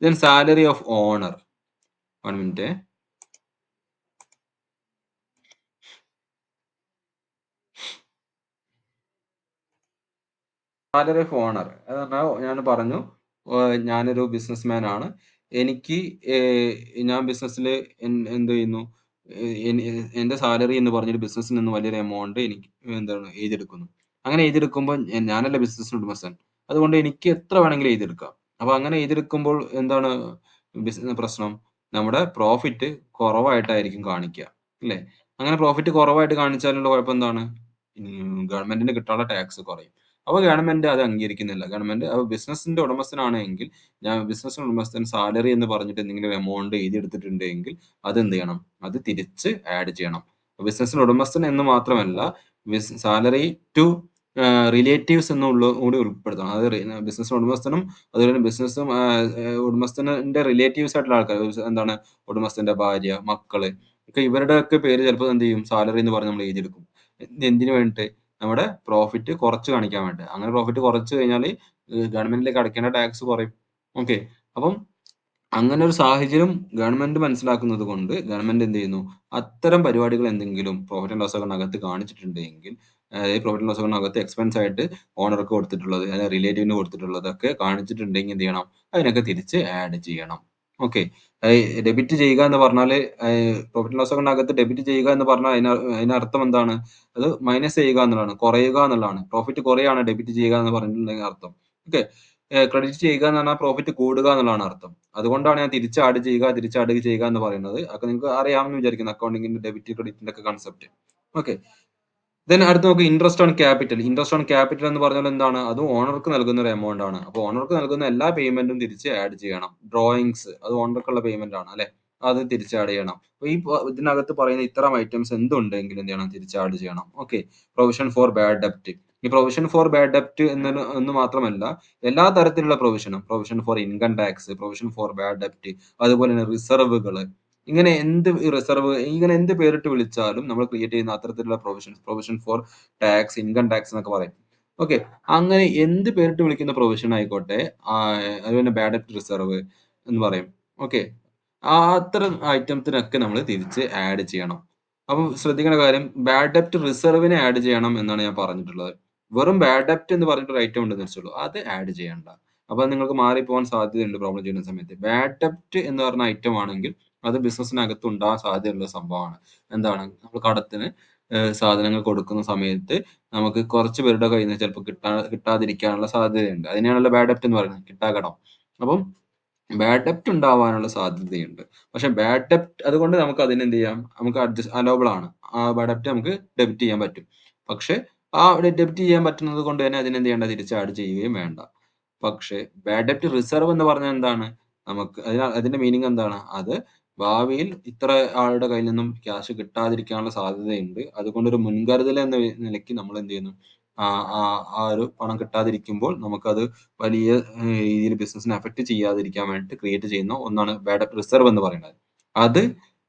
Then salary of owner. 1 minute. Salary of owner ഞാൻ പറഞ്ഞു, ഞാനൊരു ബിസിനസ്മാൻ ആണ്. എനിക്ക് ഞാൻ ബിസിനസ്സിൽ എന്ത് ചെയ്യുന്നു? എന്റെ സാലറി എന്ന് പറഞ്ഞൊരു ബിസിനസ്സിൽ നിന്ന് വലിയൊരു എമൗണ്ട് എനിക്ക് എന്താണ് എഴുതിയെടുക്കുന്നു. അങ്ങനെ എഴുതിയെടുക്കുമ്പോൾ ഞാനല്ല ബിസിനസ്സിന് ഉടമസ്ഥൻ. അതുകൊണ്ട് എനിക്ക് എത്ര വേണമെങ്കിലും എഴുതിയെടുക്കാം. അപ്പൊ അങ്ങനെ എഴുതിയെടുക്കുമ്പോൾ എന്താണ് പ്രശ്നം? നമ്മുടെ പ്രോഫിറ്റ് കുറവായിട്ടായിരിക്കും കാണിക്കുക അല്ലേ? അങ്ങനെ പ്രോഫിറ്റ് കുറവായിട്ട് കാണിച്ചാലുള്ള കുഴപ്പം എന്താണ്? ഗവൺമെന്റിന് കിട്ടാനുള്ള ടാക്സ് കുറയും. അപ്പോൾ ഗവൺമെന്റ് അത് അംഗീകരിക്കുന്നില്ല. ഗവൺമെന്റ് ബിസിനസിന്റെ ഉടമസ്ഥനാണെങ്കിൽ ബിസിനസിന്റെ ഉടമസ്ഥൻ സാലറി എന്ന് പറഞ്ഞിട്ട് എന്തെങ്കിലും ഒരു എമൗണ്ട് എഴുതിയെടുത്തിട്ടുണ്ടെങ്കിൽ അതെന്ത് ചെയ്യണം? അത് തിരിച്ച് ആഡ് ചെയ്യണം. ബിസിനസിന്റെ ഉടമസ്ഥൻ എന്ന് മാത്രമല്ല സാലറി ടു റിലേറ്റീവ്സ് എന്നുള്ള കൂടി ഉൾപ്പെടുത്തണം. അത് ബിസിനസ് ഉടമസ്ഥനും അതുപോലെ തന്നെ ബിസിനസ്സും ഉടമസ്ഥന്റെ റിലേറ്റീവ്സ് ആയിട്ടുള്ള ആൾക്കാർ എന്താണ് ഉടമസ്ഥന്റെ ഭാര്യ, മക്കള് ഒക്കെ ഇവരുടെയൊക്കെ പേര് ചിലപ്പോൾ എന്ത് ചെയ്യും സാലറി എന്ന് പറഞ്ഞ് നമ്മൾ എഴുതിയെടുക്കും. എന്തിനു വേണ്ടിയിട്ട്? നമ്മുടെ പ്രോഫിറ്റ് കുറച്ച് കാണിക്കാൻ വേണ്ടി. അങ്ങനെ പ്രോഫിറ്റ് കുറച്ച് കഴിഞ്ഞാല് ഗവൺമെന്റിലേക്ക് അടയ്ക്കേണ്ട ടാക്സ് കുറയും. ഓക്കെ. അപ്പം അങ്ങനെ ഒരു സാഹചര്യം ഗവൺമെന്റ് മനസ്സിലാക്കുന്നത് കൊണ്ട് ഗവൺമെന്റ് എന്ത് ചെയ്യുന്നു? അത്തരം പരിപാടികൾ എന്തെങ്കിലും പ്രോഫിറ്റ് ആൻഡ് ലോസ് അക്കൗണ്ടിനകത്ത് കാണിച്ചിട്ടുണ്ടെങ്കിൽ ഈ പ്രോഫിറ്റ് ആൻഡ് ലോസ് അക്കൗണ്ടിനകത്ത് എക്സ്പെൻസ് ആയിട്ട് ഓണർക്ക് കൊടുത്തിട്ടുള്ളത്, അല്ലെങ്കിൽ റിലേറ്റീവിന് കൊടുത്തിട്ടുള്ളതൊക്കെ കാണിച്ചിട്ടുണ്ടെങ്കിൽ എന്ത് ചെയ്യണം? അതിനൊക്കെ തിരിച്ച് ആഡ് ചെയ്യണം. ഓക്കെ. ഡെബിറ്റ് ചെയ്യുക എന്ന് പറഞ്ഞാല് പ്രോഫിറ്റ് ആൻഡ് ലോസ് അക്കൗണ്ടിനകത്ത് ഡെബിറ്റ് ചെയ്യുക എന്ന് പറഞ്ഞാൽ അതിനർത്ഥം എന്താണ്? അത് മൈനസ് ചെയ്യുക എന്നുള്ളതാണ്. കുറയുക എന്നുള്ളതാണ്. പ്രോഫിറ്റ് കുറയാണ് ഡെബിറ്റ് ചെയ്യുക എന്ന് പറഞ്ഞിട്ടുണ്ടെങ്കിൽ അർത്ഥം. ഓക്കെ. ക്രെഡിറ്റ് ചെയ്യുക എന്ന് പറഞ്ഞാൽ പ്രോഫിറ്റ് കൂടുക എന്നുള്ളതാണ് അർത്ഥം. അതുകൊണ്ടാണ് ഞാൻ തിരിച്ച് ആഡ് ചെയ്യുക എന്ന് പറയുന്നത്. അതൊക്കെ നിങ്ങൾക്ക് അറിയാമെന്ന് വിചാരിക്കുന്നു. അക്കൗണ്ടിങ്ങിന്റെ ഡെബിറ്റ് ക്രെഡിറ്റിന്റെ ഒക്കെ കൺസെപ്റ്റ്. ഓക്കെ. ദെൻ അടുത്ത് നോക്ക് interest on capital. Interest on capital എന്ന് പറഞ്ഞാൽ എന്താണ്? അതും ഓണർക്ക് നൽകുന്ന ഒരു എമൗണ്ട് ആണ്. അപ്പോൾ ഓണർക്ക് നൽകുന്ന എല്ലാ പേയ്മെന്റും തിരിച്ച് ആഡ് ചെയ്യണം. ഡ്രോയിങ്സ് അത് ഓണർക്കുള്ള പേയ്മെന്റ് ആണ് അല്ലെ? അത് തിരിച്ച് ആഡ് ചെയ്യണം. അപ്പൊ ഇതിനകത്ത് പറയുന്ന ഇത്തരം ഐറ്റംസ് എന്തുണ്ടെങ്കിലും എന്ത് ചെയ്യണം? തിരിച്ച് ആഡ് ചെയ്യണം. ഓക്കെ. പ്രൊവിഷൻ ഫോർ ബാഡ് ഡെപ്റ്റ്. ഈ പ്രൊവിഷൻ ഫോർ ബാഡ് ഡെപ്റ്റ് എന്ന് മാത്രമല്ല എല്ലാ തരത്തിലുള്ള provision for income tax, provision for bad ഡെപ്റ്റ്, അതുപോലെ തന്നെ റിസർവുകള്, ഇങ്ങനെ ഇങ്ങനെ എന്ത് പേരിട്ട് വിളിച്ചാലും നമ്മൾ ക്രിയേറ്റ് ചെയ്യുന്ന അത്തരത്തിലുള്ള provision for tax, income tax എന്നൊക്കെ പറയും. ഓക്കെ. അങ്ങനെ എന്ത് പേരിട്ട് വിളിക്കുന്ന പ്രൊവിഷൻ ആയിക്കോട്ടെ, അതുപോലെ ബാഡ് ഡെപ്റ്റ് റിസർവ് എന്ന് പറയും. ഓക്കെ. അത്തരം ഐറ്റംസിനൊക്കെ നമ്മൾ തിരിച്ച് ആഡ് ചെയ്യണം. അപ്പം ശ്രദ്ധിക്കേണ്ട കാര്യം ബാഡ് ഡെപ്റ്റ് റിസർവിനെ ആഡ് ചെയ്യണം എന്നാണ് ഞാൻ പറഞ്ഞിട്ടുള്ളത്. വെറും ബാഡ് ഡെപ്റ്റ് എന്ന് പറഞ്ഞിട്ടൊരു ഐറ്റം ഉണ്ടെന്ന് വെച്ചോളൂ. അത് ആഡ് ചെയ്യണ്ട. അപ്പൊ നിങ്ങൾക്ക് മാറിപ്പോകാൻ സാധ്യതയുണ്ട് പ്രോബ്ലം ചെയ്യുന്ന സമയത്ത്. ബാഡ് ഡെപ്റ്റ് എന്ന് പറഞ്ഞ ഐറ്റം ആണെങ്കിൽ അത് ബിസിനസ്സിനകത്ത് ഉണ്ടാകാൻ സാധ്യതയുള്ള സംഭവമാണ്. എന്താണ്? നമ്മൾ കടത്തിന് സാധനങ്ങൾ കൊടുക്കുന്ന സമയത്ത് നമുക്ക് കുറച്ച് പേരുടെ കയ്യിൽ നിന്ന് ചിലപ്പോൾ കിട്ടാതിരിക്കാനുള്ള സാധ്യതയുണ്ട്. അതിനെയാണല്ലോ ബാഡ് ഡെപ്റ്റ് എന്ന് പറയുന്നത്. കിട്ടാക്കടം. അപ്പം ബാഡ് ഡെപ്റ്റ് ഉണ്ടാവാനുള്ള സാധ്യതയുണ്ട്. പക്ഷെ ബാഡ് ഡെപ്റ്റ് അതുകൊണ്ട് നമുക്ക് അതിനെ എന്ത് ചെയ്യാം? നമുക്ക് അലോവബിൾ ആണ്. ആ ബാഡ് ഡെപ്റ്റ് നമുക്ക് ഡെബിറ്റ് ചെയ്യാൻ പറ്റും. പക്ഷെ ഡെബിറ്റ് ചെയ്യാൻ പറ്റുന്നത് കൊണ്ട് തന്നെ അതിനെന്ത് ചെയ്യേണ്ട? തിരിച്ച് ആഡ് ചെയ്യുകയും വേണ്ട. പക്ഷെ ബാഡ് ഡെപ്റ്റ് റിസർവ് എന്ന് പറഞ്ഞാൽ എന്താണ്? നമുക്ക് അതിന്റെ മീനിങ് എന്താണ്? അത് ഭാവിയിൽ ഇത്ര ആളുടെ കയ്യിൽ നിന്നും ക്യാഷ് കിട്ടാതിരിക്കാനുള്ള സാധ്യതയുണ്ട്. അതുകൊണ്ട് ഒരു മുൻകരുതൽ എന്ന നിലയ്ക്ക് നമ്മൾ എന്ത് ചെയ്യുന്നു? ആ ആ ആ ഒരു പണം കിട്ടാതിരിക്കുമ്പോൾ നമുക്കത് വലിയ രീതിയിൽ ബിസിനസിനെ അഫക്ട് ചെയ്യാതിരിക്കാൻ വേണ്ടിയിട്ട് ക്രിയേറ്റ് ചെയ്യുന്ന ഒന്നാണ് ബാഡ് ഡെപ്റ്റ് റിസർവ് എന്ന് പറയുന്നത്. അത്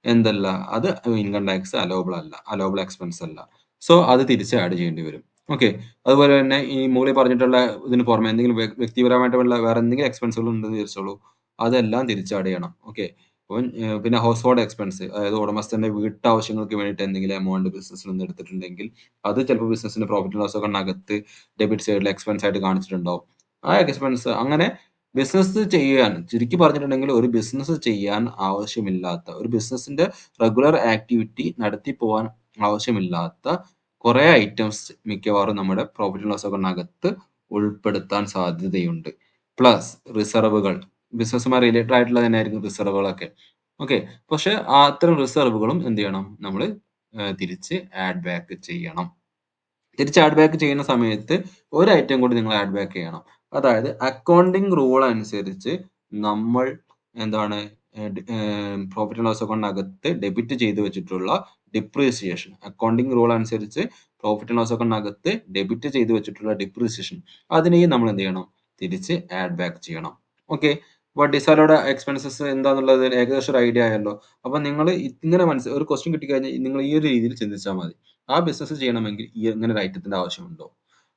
എന്തല്ല? അത് ഇൻകം ടാക്സ് അലോവബിൾ അല്ല. അലോവബിൾ എക്സ്പെൻസ് അല്ല. സോ അത് തിരിച്ച് ആഡ് ചെയ്യേണ്ടി വരും. ഓക്കെ. അതുപോലെ തന്നെ ഈ മുകളിൽ പറഞ്ഞിട്ടുള്ള ഇതിന് പുറമെ എന്തെങ്കിലും വ്യക്തിപരമായിട്ടുള്ള വേറെ എന്തെങ്കിലും എക്സ്പെൻസുകൾ ഉണ്ടെന്ന് വിചാരിച്ചോളൂ. അതെല്ലാം തിരിച്ച് ആഡ് ചെയ്യണം. ഓക്കെ. അപ്പം പിന്നെ ഹൗസ് ഹോൾഡ് എക്സ്പെൻസ് അതായത് ഉടമസ്ഥന്റെ വീട്ടാവശ്യങ്ങൾക്ക് വേണ്ടിയിട്ട് എന്തെങ്കിലും എമൗണ്ട് ബിസിനസ്സിൽ നിന്ന് എടുത്തിട്ടുണ്ടെങ്കിൽ അത് ചിലപ്പോൾ ബിസിനസിന്റെ പ്രോഫിറ്റ് ലോസ് അക്കൗണ്ടിനകത്ത് ഡെബിറ്റ് സൈഡിൽ എക്സ്പെൻസ് ആയിട്ട് കാണിച്ചിട്ടുണ്ടാവും. ആ എക്സ്പെൻസ് അങ്ങനെ ബിസിനസ് ചെയ്യാൻ ചുരുക്കി പറഞ്ഞിട്ടുണ്ടെങ്കിൽ ഒരു ബിസിനസ് ചെയ്യാൻ ആവശ്യമില്ലാത്ത ഒരു ബിസിനസിന്റെ റെഗുലർ ആക്ടിവിറ്റി നടത്തി പോകാൻ ആവശ്യമില്ലാത്ത കുറെ ഐറ്റംസ് മിക്കവാറും നമ്മുടെ പ്രോഫിറ്റ് ആൻഡ് ലോസ് അക്കൗണ്ടിനകത്ത് ഉൾപ്പെടുത്താൻ സാധ്യതയുണ്ട്. പ്ലസ് റിസർവുകൾ ബിസിനസ്സുമായി റിലേറ്റഡ് ആയിട്ടുള്ള തന്നെയായിരിക്കും റിസർവുകളൊക്കെ. ഓക്കെ. പക്ഷെ അത്തരം റിസർവുകളും എന്ത് ചെയ്യണം? നമ്മൾ തിരിച്ച് ആഡ് ബാക്ക് ചെയ്യണം. തിരിച്ച് ആഡ് ബാക്ക് ചെയ്യുന്ന സമയത്ത് ഒരു ഐറ്റം കൂടി നിങ്ങൾ ആഡ് ബാക്ക് ചെയ്യണം. അതായത് അക്കൗണ്ടിങ് റൂൾ അനുസരിച്ച് നമ്മൾ എന്താണ് പ്രോഫിറ്റ് ആൻഡ് ലോസ് അക്കൗണ്ടിനകത്ത് ഡെബിറ്റ് ചെയ്ത് വെച്ചിട്ടുള്ള ഡിപ്രീസിയേഷൻ അക്കൗണ്ടിങ് റൂൾ അനുസരിച്ച് പ്രോഫിറ്റ് ആൻഡ് ലോസ് അക്കൗണ്ടിനകത്ത് ഡെബിറ്റ് ചെയ്ത് വെച്ചിട്ടുള്ള ഡിപ്രീസിയേഷൻ അതിനെയും നമ്മൾ എന്ത് ചെയ്യണം? തിരിച്ച് ആഡ് ബാക്ക് ചെയ്യണം. ഓക്കെ. അപ്പോൾ ഡിസലോഡ് എക്സ്പെൻസസ് എന്താന്നുള്ളത് ഏകദേശം ഒരു ഐഡിയ ആയല്ലോ. അപ്പൊ നിങ്ങൾ ഇങ്ങനെ ഒരു ക്വസ്റ്റ്യൻ കിട്ടിക്കഴിഞ്ഞാൽ നിങ്ങൾ ഈ ഒരു രീതിയിൽ ചിന്തിച്ചാൽ മതി. ആ ബിസിനസ് ചെയ്യണമെങ്കിൽ ഇങ്ങനെ ഒരു ഐറ്റത്തിന്റെ ആവശ്യമുണ്ടോ?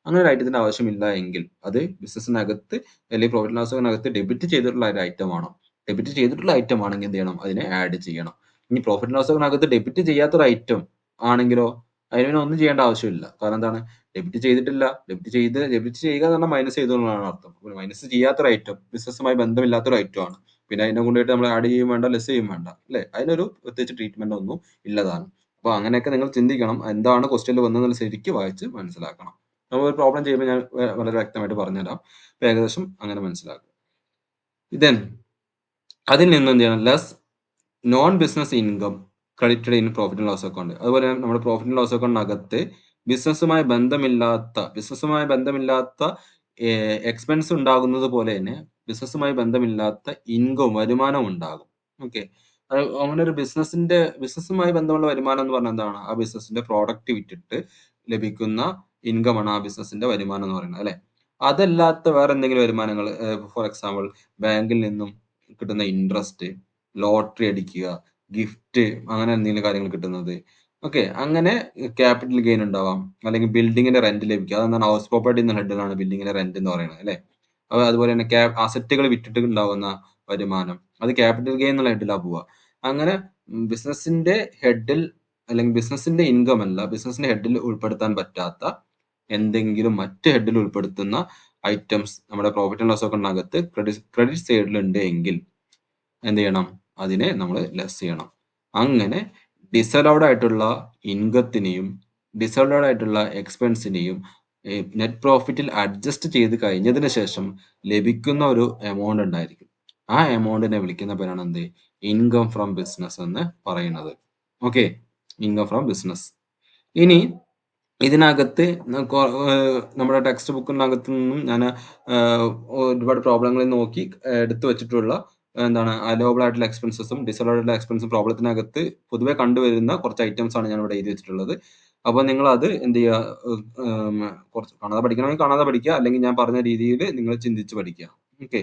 അങ്ങനെ ഒരു ഐറ്റത്തിന്റെ ആവശ്യമില്ല എങ്കിൽ അത് ബിസിനസ്സിനകത്ത് അല്ലെങ്കിൽ പ്രോഫിറ്റ് ആൻഡ് ലോസിനകത്ത് ഡെബിറ്റ് ചെയ്തിട്ടുള്ള ഒരു ഐറ്റം ആണോ? ഡെബിറ്റ് ചെയ്തിട്ടുള്ള ഐറ്റം ആണെങ്കിൽ എന്ത് ചെയ്യണം? അതിനെ ആഡ് ചെയ്യണം. ഇനി പ്രോഫിറ്റ് ആൻഡ് ലോസിനകത്ത് ഡെബിറ്റ് ചെയ്യാത്തൊരു ഐറ്റം ആണെങ്കിലോ അതിന് പിന്നെ ഒന്നും ചെയ്യേണ്ട ആവശ്യമില്ല. കാരണം എന്താണ്? ഡെബിറ്റ് ചെയ്തിട്ടില്ല. ഡെബിറ്റ് ചെയ്യുക എന്ന് പറഞ്ഞാൽ മൈനസ് ചെയ്തു എന്നുള്ളതാണ് അർത്ഥം. മൈനസ് ചെയ്യാത്തൊരു ഐറ്റം ബിസിനസ്സുമായി ബന്ധമില്ലാത്തൊരു ഐറ്റം ആണ്. പിന്നെ അതിനെ കൊണ്ടുപോയിട്ട് നമ്മൾ ആഡ് ചെയ്യും വേണ്ട, ലെസ് ചെയ്യും വേണ്ട. അല്ലേ? അതിനൊരു പ്രത്യേകിച്ച് ട്രീറ്റ്മെന്റ് ഒന്നും ഇല്ലതാണ്. അപ്പൊ അങ്ങനെയൊക്കെ നിങ്ങൾ ചിന്തിക്കണം. എന്താണ് ക്വസ്റ്റ്യനിൽ വന്നതെന്ന് ശരിക്കും വായിച്ച് മനസ്സിലാക്കണം. നമ്മൾ ഒരു പ്രോബ്ലം ചെയ്യുമ്പോൾ ഞാൻ വളരെ വ്യക്തമായിട്ട് പറഞ്ഞുതരാം. അപ്പൊ ഏകദേശം അങ്ങനെ മനസ്സിലാക്കുക. ദെൻ അതിൽ നിന്ന് എന്ത് ചെയ്യണം? Less non business income credited in profit and loss account. അതുപോലെ നമ്മുടെ പ്രോഫിറ്റ് ആൻഡ് ലോസ് അക്കൗണ്ടിനകത്ത് ബിസിനസ്സുമായി ബന്ധമില്ലാത്ത എക്സ്പെൻസ് ഉണ്ടാകുന്നത് പോലെ തന്നെ ബിസിനസ്സുമായി ബന്ധമില്ലാത്ത ഇൻകം വരുമാനം ഉണ്ടാകും. ഓക്കെ. അങ്ങനെ ഒരു ബിസിനസ്സുമായി ബന്ധമുള്ള വരുമാനം എന്ന് പറഞ്ഞാൽ എന്താണ്? ആ ബിസിനസ്സിന്റെ പ്രോഡക്റ്റ് വിറ്റിട്ട് ലഭിക്കുന്ന ഇൻകം ആണ് ആ ബിസിനസ്സിന്റെ വരുമാനം എന്ന് പറയുന്നത് അല്ലെ? അതല്ലാത്ത വേറെ എന്തെങ്കിലും വരുമാനങ്ങൾ ഫോർ എക്സാമ്പിൾ ബാങ്കിൽ നിന്നും കിട്ടുന്ന ഇൻട്രസ്റ്റ്, ലോട്ടറി അടിക്കുക, ഗിഫ്റ്റ് അങ്ങനെ എന്തെങ്കിലും കാര്യങ്ങൾ കിട്ടുന്നത്. ഓക്കെ. അങ്ങനെ ക്യാപിറ്റൽ ഗെയിൻ ഉണ്ടാവാം. അല്ലെങ്കിൽ ബിൽഡിങ്ങിന്റെ റെന്റ് ലഭിക്കുക. അതെന്താണ് ഹൗസ് പ്രോപ്പർട്ടി എന്ന ഹെഡിലാണ് ബിൽഡിങ്ങിന്റെ റെന്റ് എന്ന് പറയുന്നത് അല്ലെ? അതുപോലെ തന്നെ അസറ്റുകൾ വിറ്റിട്ട് ഉണ്ടാവുന്ന വരുമാനം. അത് ക്യാപിറ്റൽ ഗെയിൻ എന്നുള്ള ഹെഡിലാ പോവാ. അങ്ങനെ ബിസിനസിന്റെ ഹെഡിൽ അല്ലെങ്കിൽ ബിസിനസിന്റെ ഇൻകം അല്ല ബിസിനസിന്റെ ഹെഡിൽ ഉൾപ്പെടുത്താൻ പറ്റാത്ത എന്തെങ്കിലും മറ്റ് ഹെഡിൽ ഉൾപ്പെടുത്തുന്ന ഐറ്റംസ് നമ്മുടെ പ്രോഫിറ്റ് ആൻഡ് ലോസ് അക്കൗണ്ടിനകത്ത് ക്രെഡിറ്റ് സൈഡിൽ ഉണ്ട് എങ്കിൽ എന്ത് ചെയ്യണം? അതിനെ നമ്മൾ ലെസ് ചെയ്യണം. അങ്ങനെ ഡിസലൗഡ് ആയിട്ടുള്ള ഇൻകത്തിനെയും ഡിസലൗഡ് ആയിട്ടുള്ള എക്സ്പെൻസിനെയും നെറ്റ് പ്രോഫിറ്റിൽ അഡ്ജസ്റ്റ് ചെയ്ത് കഴിഞ്ഞതിന് ശേഷം ലഭിക്കുന്ന ഒരു എമൗണ്ട് ഉണ്ടായിരിക്കും. ആ എമൗണ്ടിനെ വിളിക്കുന്ന പേരാണ് എന്ത്? ഇൻകം ഫ്രം ബിസിനസ് എന്ന് പറയുന്നത്. ഓക്കെ. Income from business. ഇനി ഇതിനകത്ത് നമ്മുടെ ടെക്സ്റ്റ് ബുക്കിനകത്ത് നിന്നും ഞാൻ ഒരുപാട് പ്രോബ്ലങ്ങൾ നോക്കി എടുത്തു വെച്ചിട്ടുള്ള എന്താണ് അലോവബിൾ ആയിട്ടുള്ള എക്സ്പെൻസസും ഡിസലോവബിൾ ആയിട്ടുള്ള എക്സ്പെൻസും പ്രോബ്ലത്തിനകത്ത് പൊതുവെ കണ്ടുവരുന്ന കുറച്ച് ഐറ്റംസ് ആണ് ഞാൻ ഇവിടെ എഴുതി വെച്ചിട്ടുള്ളത്. അപ്പോൾ നിങ്ങൾ അത് എന്ത് ചെയ്യുക? കുറച്ച് കാണാതെ പഠിക്കണമെങ്കിൽ കാണാതെ പഠിക്കുക. അല്ലെങ്കിൽ ഞാൻ പറഞ്ഞ രീതിയിൽ നിങ്ങൾ ചിന്തിച്ച് പഠിക്കുക. ഓക്കെ.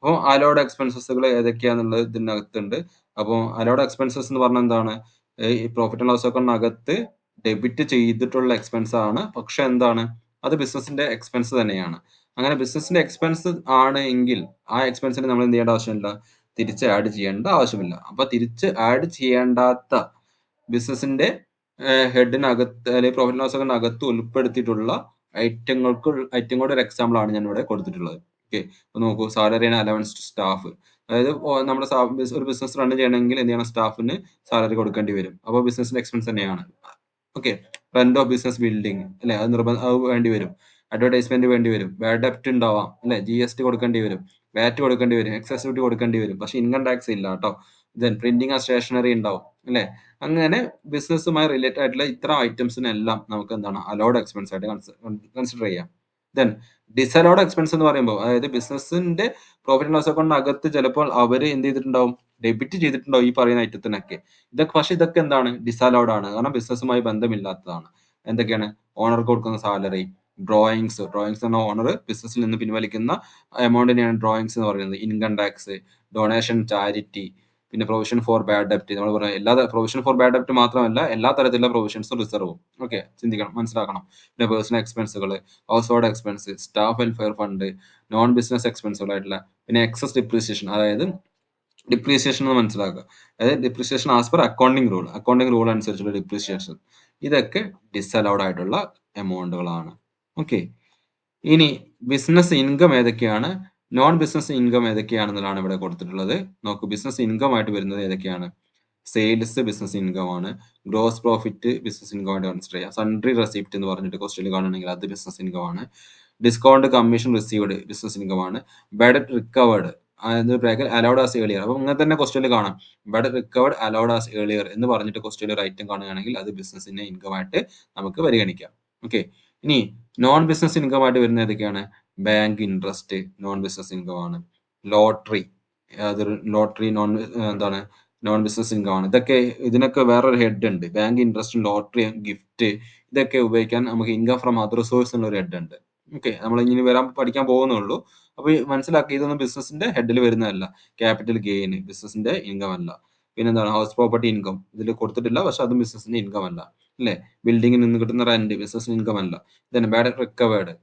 അപ്പോൾ അലോവഡ് എക്സ്പെൻസസുകൾ ഏതൊക്കെയാണെന്നുള്ളത് ഇതിനകത്തുണ്ട്. അപ്പോൾ അലോവഡ് എക്സ്പെൻസസ് എന്ന് പറഞ്ഞാൽ എന്താണ്? ഈ പ്രോഫിറ്റ് ആൻഡ് ലോസ് അക്കൗണ്ടിനകത്ത് ഡെബിറ്റ് ചെയ്തിട്ടുള്ള എക്സ്പെൻസ് ആണ്. പക്ഷെ എന്താണ്? അത് ബിസിനസിന്റെ എക്സ്പെൻസ് തന്നെയാണ്. അങ്ങനെ ബിസിനസിന്റെ എക്സ്പെൻസ് ആണ് എങ്കിൽ ആ എക്സ്പെൻസിന് നമ്മൾ എന്ത് ചെയ്യേണ്ട ആവശ്യമില്ല? തിരിച്ച് ആഡ് ചെയ്യേണ്ട ആവശ്യമില്ല. അപ്പൊ തിരിച്ച് ആഡ് ചെയ്യേണ്ടാത്ത ബിസിനസിന്റെ ഹെഡിനകത്ത് അല്ലെങ്കിൽ പ്രോഫിറ്റ് ലോസ് അക്കൗണ്ടിനകത്ത് ഉൾപ്പെടുത്തിയിട്ടുള്ള ഐറ്റങ്ങളുടെ ഒരു എക്സാമ്പിൾ ആണ് ഞാൻ ഇവിടെ കൊടുത്തിട്ടുള്ളത്. ഓക്കെ. അപ്പൊ നോക്കൂ, salary and allowance to staff. അതായത് നമ്മുടെ ഒരു ബിസിനസ് റൺ ചെയ്യണമെങ്കിൽ എന്ത് ചെയ്യണം? സ്റ്റാഫിന് സാലറി കൊടുക്കേണ്ടി വരും. അപ്പോൾ ബിസിനസിന്റെ എക്സ്പെൻസ് തന്നെയാണ്. Okay. Rent of business building അല്ലെ? അത് വേണ്ടി വരും. അഡ്വർടൈസ്മെന്റ് വേണ്ടി വരും. ബാഡ് ഡെപ്റ്റ് ഉണ്ടാവാം അല്ലെ? GST കൊടുക്കേണ്ടി വരും. വാറ്റ് കൊടുക്കേണ്ടി വരും. എക്സൈസ് ഡ്യൂട്ടി കൊടുക്കേണ്ടി വരും. പക്ഷെ ഇൻകം ടാക്സ് ഇല്ല കേട്ടോ. ദെൻ പ്രിന്റിംഗ് ആൻഡ് സ്റ്റേഷനറി ഉണ്ടാവും അല്ലെ? അങ്ങനെ ബിസിനസ്സുമായി റിലേറ്റഡ് ആയിട്ടുള്ള ഇത്തരം ഐറ്റംസിനെല്ലാം നമുക്ക് എന്താണ് അലൗഡ് എക്സ്പെൻസ് ആയിട്ട് കൺസിഡർ ചെയ്യാം. ദെൻ ഡിസലൗഡ് എക്സ്പെൻസ് എന്ന് പറയുമ്പോൾ അതായത് ബിസിനസിന്റെ പ്രോഫിറ്റ് ആൻഡ് ലോസ് അക്കൗണ്ടിനകത്ത് ചിലപ്പോൾ അവര് എന്ത് ചെയ്തിട്ടുണ്ടാവും? ഡെബിറ്റ് ചെയ്തിട്ടുണ്ടാവും ഈ പറയുന്ന ഐറ്റത്തിനൊക്കെ. ഇതൊക്കെ എന്താണ്? ഡിസലൗഡ് ആണ്. കാരണം ബിസിനസ്സുമായി ബന്ധമില്ലാത്തതാണ്. എന്തൊക്കെയാണ്? ഓണർക്ക് കൊടുക്കുന്ന സാലറി, ഡ്രോയിങ്സ് എന്ന് പറഞ്ഞാൽ ഓണർ ബിസിനസ്സിൽ നിന്ന് പിൻവലിക്കുന്ന എമൗണ്ടിനെയാണ് ഡ്രോയിങ്സ് എന്ന് പറയുന്നത്. ഇൻകം ടാക്സ്, ഡൊണേഷൻ, ചാരിറ്റി, പിന്നെ പ്രൊവിഷൻ ഫോർ ബാഡ് ഡെപ്റ്റ്. നമ്മൾ പറഞ്ഞ പ്രൊവിഷൻ ഫോർ ബാഡ് ഡെപ്റ്റ് മാത്രമല്ല എല്ലാ തരത്തിലുള്ള പ്രൊവിഷൻസും റിസർവും. ഓക്കെ. ചിന്തിക്കണം, മനസ്സിലാക്കണം. പിന്നെ പേഴ്സണൽ എക്സ്പെൻസുകൾ, household expense, staff welfare fund, non business എക്സ്പെൻസുകളായിട്ടുള്ള പിന്നെ എക്സസ് ഡിപ്രീസിയേഷൻ. അതായത് ഡിപ്രീസിയേഷൻ എന്ന് മനസ്സിലാക്കുക. അതായത് depreciation as per accounting rule അനുസരിച്ചുള്ള ഡിപ്രീസിയേഷൻ. ഇതൊക്കെ ഡിസലൗഡ് ആയിട്ടുള്ള എമൗണ്ടുകളാണ്. ഓക്കെ. ഇനി ബിസിനസ് ഇൻകം ഏതൊക്കെയാണ്, നോൺ ബിസിനസ് ഇൻകം ഏതൊക്കെയാണെന്നുള്ളതാണ് ഇവിടെ കൊടുത്തിട്ടുള്ളത്. നോക്കൂ, ബിസിനസ് ഇൻകം ആയിട്ട് വരുന്നത് ഏതൊക്കെയാണ്? സെയിൽസ് ബിസിനസ് ഇൻകം ആണ്. ഗ്രോസ് പ്രോഫിറ്റ് ബിസിനസ് ഇൻകം ആയിട്ട് കൺസിഡർ ചെയ്യാം. സൺട്രി റെസിപ്റ്റ് എന്ന് പറഞ്ഞിട്ട് ക്വസ്റ്റ്യൻ കാണുകയാണെങ്കിൽ അത് ബിസിനസ് ഇൻകം ആണ്. Discount commission received business income ആണ്. Bad recovered allowed as earlier. അപ്പൊ ഇങ്ങനെ തന്നെ ക്വസ്റ്റ്യനിൽ കാണാം, bad recovered allowed as earlier എന്ന് പറഞ്ഞിട്ട് ക്വസ്റ്റ്യനിൽ ഒരു ഐറ്റം കാണുകയാണെങ്കിൽ അത് ബിസിനസിന്റെ ഇൻകം ആയിട്ട് നമുക്ക് പരിഗണിക്കാം. ഓക്കെ. ഇനി നോൺ ബിസിനസ് ഇൻകം ആയിട്ട് വരുന്ന ഏതൊക്കെയാണ്? Bank interest non business income ആണ്. ലോട്ടറി അതൊരു ലോട്ടറി എന്താണ്? നോൺ ബിസിനസ് ഇൻകം ആണ്. ഇതിനൊക്കെ വേറൊരു ഹെഡ് ഉണ്ട്. ബാങ്ക് ഇൻട്രസ്റ്റ്, ലോട്ടറി, ഗിഫ്റ്റ് ഇതൊക്കെ ഉപയോഗിക്കാൻ നമുക്ക് ഇൻകം ഫ്രം അതർ സോഴ്സ് എന്നുള്ള ഒരു ഹെഡ് ഉണ്ട്. ഓക്കെ. നമ്മൾ ഇനി പഠിക്കാൻ പോകുന്നുള്ളൂ. അപ്പൊ മനസ്സിലാക്കി, ഇതൊന്നും ബിസിനസിന്റെ ഹെഡിൽ വരുന്നതല്ല. ക്യാപിറ്റൽ ഗെയിൻ ബിസിനസിന്റെ ഇൻകം അല്ല. പിന്നെന്താണ്? ഹൗസ് പ്രോപ്പർട്ടി ഇൻകം ഇതിൽ കൊടുത്തിട്ടില്ല, പക്ഷെ അതും ബിസിനസിന്റെ ഇൻകം അല്ല അല്ലെ? ബിൽഡിംഗിൽ നിന്ന് കിട്ടുന്ന റെന്റ് ബിസിനസിന് ഇൻകം അല്ല. ദെൻ ബാഡ് റിക്കവേർഡ്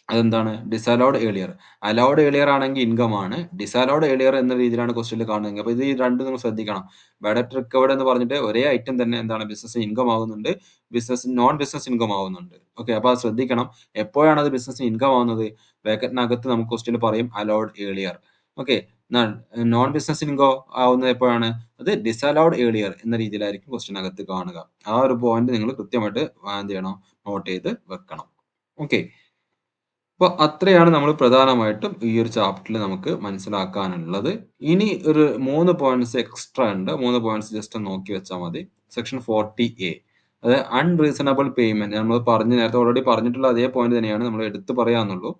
അതെന്താണ്? Disallowed earlier. അലൗഡ് ഏർലിയർ ആണെങ്കിൽ ഇൻകം ആണ്. ഡിസലൗഡ് ഏർലിയർ എന്ന രീതിയിലാണ് ക്വസ്റ്റ്യനിൽ കാണുന്നത്. അപ്പൊ ഇത് ഈ രണ്ടും നിങ്ങൾ ശ്രദ്ധിക്കണം. ബാഡ് റിക്കവേർഡ് എന്ന് പറഞ്ഞിട്ട് ഒരേ ഐറ്റം തന്നെ എന്താണ്? ബിസിനസ് ഇൻകം ആവുന്നുണ്ട്, നോൺ ബിസിനസ് ഇൻകം ആവുന്നുണ്ട്. ഓക്കെ. അപ്പൊ അത് ശ്രദ്ധിക്കണം. എപ്പോഴാണ് അത് ബിസിനസ് ഇൻകം ആവുന്നത്? ബ്രാക്കറ്റിനകത്ത് നമുക്ക് ക്വസ്റ്റ്യനിൽ പറയും allowed earlier. Okay. Non business income ആവുന്നത് എപ്പോഴാണ്? അത് ഡിസലൗഡ് ഏർലിയർ എന്ന രീതിയിലായിരിക്കും ക്വസ്റ്റ്യനകത്ത് കാണുക. ആ ഒരു പോയിന്റ് നിങ്ങൾ കൃത്യമായിട്ട് എന്ത് ചെയ്യണം? നോട്ട് ചെയ്ത് വെക്കണം. ഓക്കെ. അപ്പൊ അത്രയാണ് നമ്മൾ പ്രധാനമായിട്ടും ഈ ഒരു ചാപ്റ്ററിൽ നമുക്ക് മനസ്സിലാക്കാനുള്ളത്. ഇനി ഒരു 3 പോയിന്റ്സ് എക്സ്ട്രാ ഉണ്ട്. 3 പോയിന്റ്സ് ജസ്റ്റ് ഒന്ന് നോക്കി വെച്ചാൽ മതി. സെക്ഷൻ 40A അത് അൺറീസണബിൾ പേയ്മെന്റ് നമ്മൾ നേരത്തെ ഓൾറെഡി പറഞ്ഞിട്ടുള്ള അതേ പോയിന്റ് തന്നെയാണ് നമ്മൾ എടുത്തു പറയാന്നുള്ളൂ.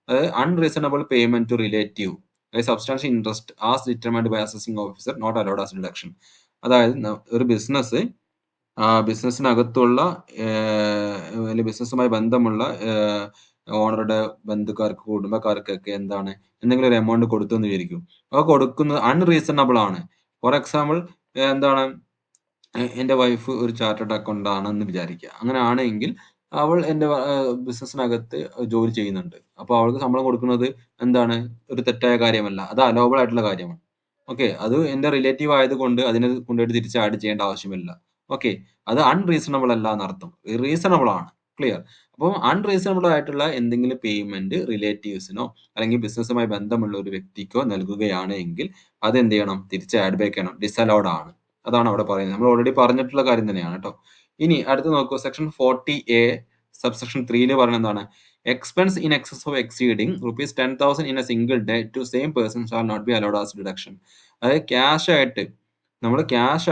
അത് unreasonable payment to relative substantial interest as determined by assessing officer not allowed as deduction. അതായത് ഒരു ബിസിനസ് ആ ബിസിനസ്സിനകത്തുള്ള അല്ലെങ്കിൽ ബിസിനസ്സുമായി ബന്ധമുള്ള ഓണറുടെ ബന്ധുക്കാർക്ക്, കുടുംബക്കാർക്കൊക്കെ എന്താണ് എന്തെങ്കിലും ഒരു എമൗണ്ട് കൊടുത്തു എന്ന് വിചാരിക്കും. ആ കൊടുക്കുന്നത് അൺറീസണബിൾ ആണ്. ഫോർ എക്സാമ്പിൾ എന്താണ് എന്റെ വൈഫ് ഒരു ചാർട്ടേഡ് അക്കൗണ്ടന്റ് ആണെന്ന് വിചാരിക്കുക. അങ്ങനെ ആണെങ്കിൽ അവൾ എന്റെ ബിസിനസ്സിനകത്ത് ജോലി ചെയ്യുന്നുണ്ട്. അപ്പൊ അവൾക്ക് ശമ്പളം കൊടുക്കുന്നത് എന്താണ് ഒരു തെറ്റായ കാര്യമല്ല. അത് അലോവബിൾ ആയിട്ടുള്ള കാര്യമാണ്. ഓക്കെ. അത് എന്റെ റിലേറ്റീവ് ആയതുകൊണ്ട് അതിനെ കൊണ്ടുപോയിട്ട് തിരിച്ച് ആഡ് ചെയ്യേണ്ട ആവശ്യമില്ല. ഓക്കെ. അത് അൺറീസണബിൾ അല്ല എന്നർത്ഥം. റീസണബിൾ ആണ്. ക്ലിയർ. അപ്പം അൺറീസണബിൾ ആയിട്ടുള്ള എന്തെങ്കിലും പേയ്മെന്റ് റിലേറ്റീവ്സിനോ അല്ലെങ്കിൽ ബിസിനസ്സുമായി ബന്ധമുള്ള ഒരു വ്യക്തിക്കോ നൽകുകയാണ് എങ്കിൽ അത് എന്ത് ചെയ്യണം? തിരിച്ച് ആഡ് ബാക്ക് ചെയ്യണം. ഡിസലൗഡ് ആണ്. അതാണ് അവിടെ പറയുന്നത്. നമ്മൾ ഓൾറെഡി പറഞ്ഞിട്ടുള്ള കാര്യം തന്നെയാണ് കേട്ടോ. ഇനി അടുത്ത് നോക്കൂ. സെക്ഷൻ 40A സബ്സെക്ഷൻ 3 പറയുന്നത് എന്താണ്? Expense in excess of exceeding ₹10,000 in a single day to same person shall not be allowed as deduction. അതായത് ക്യാഷ്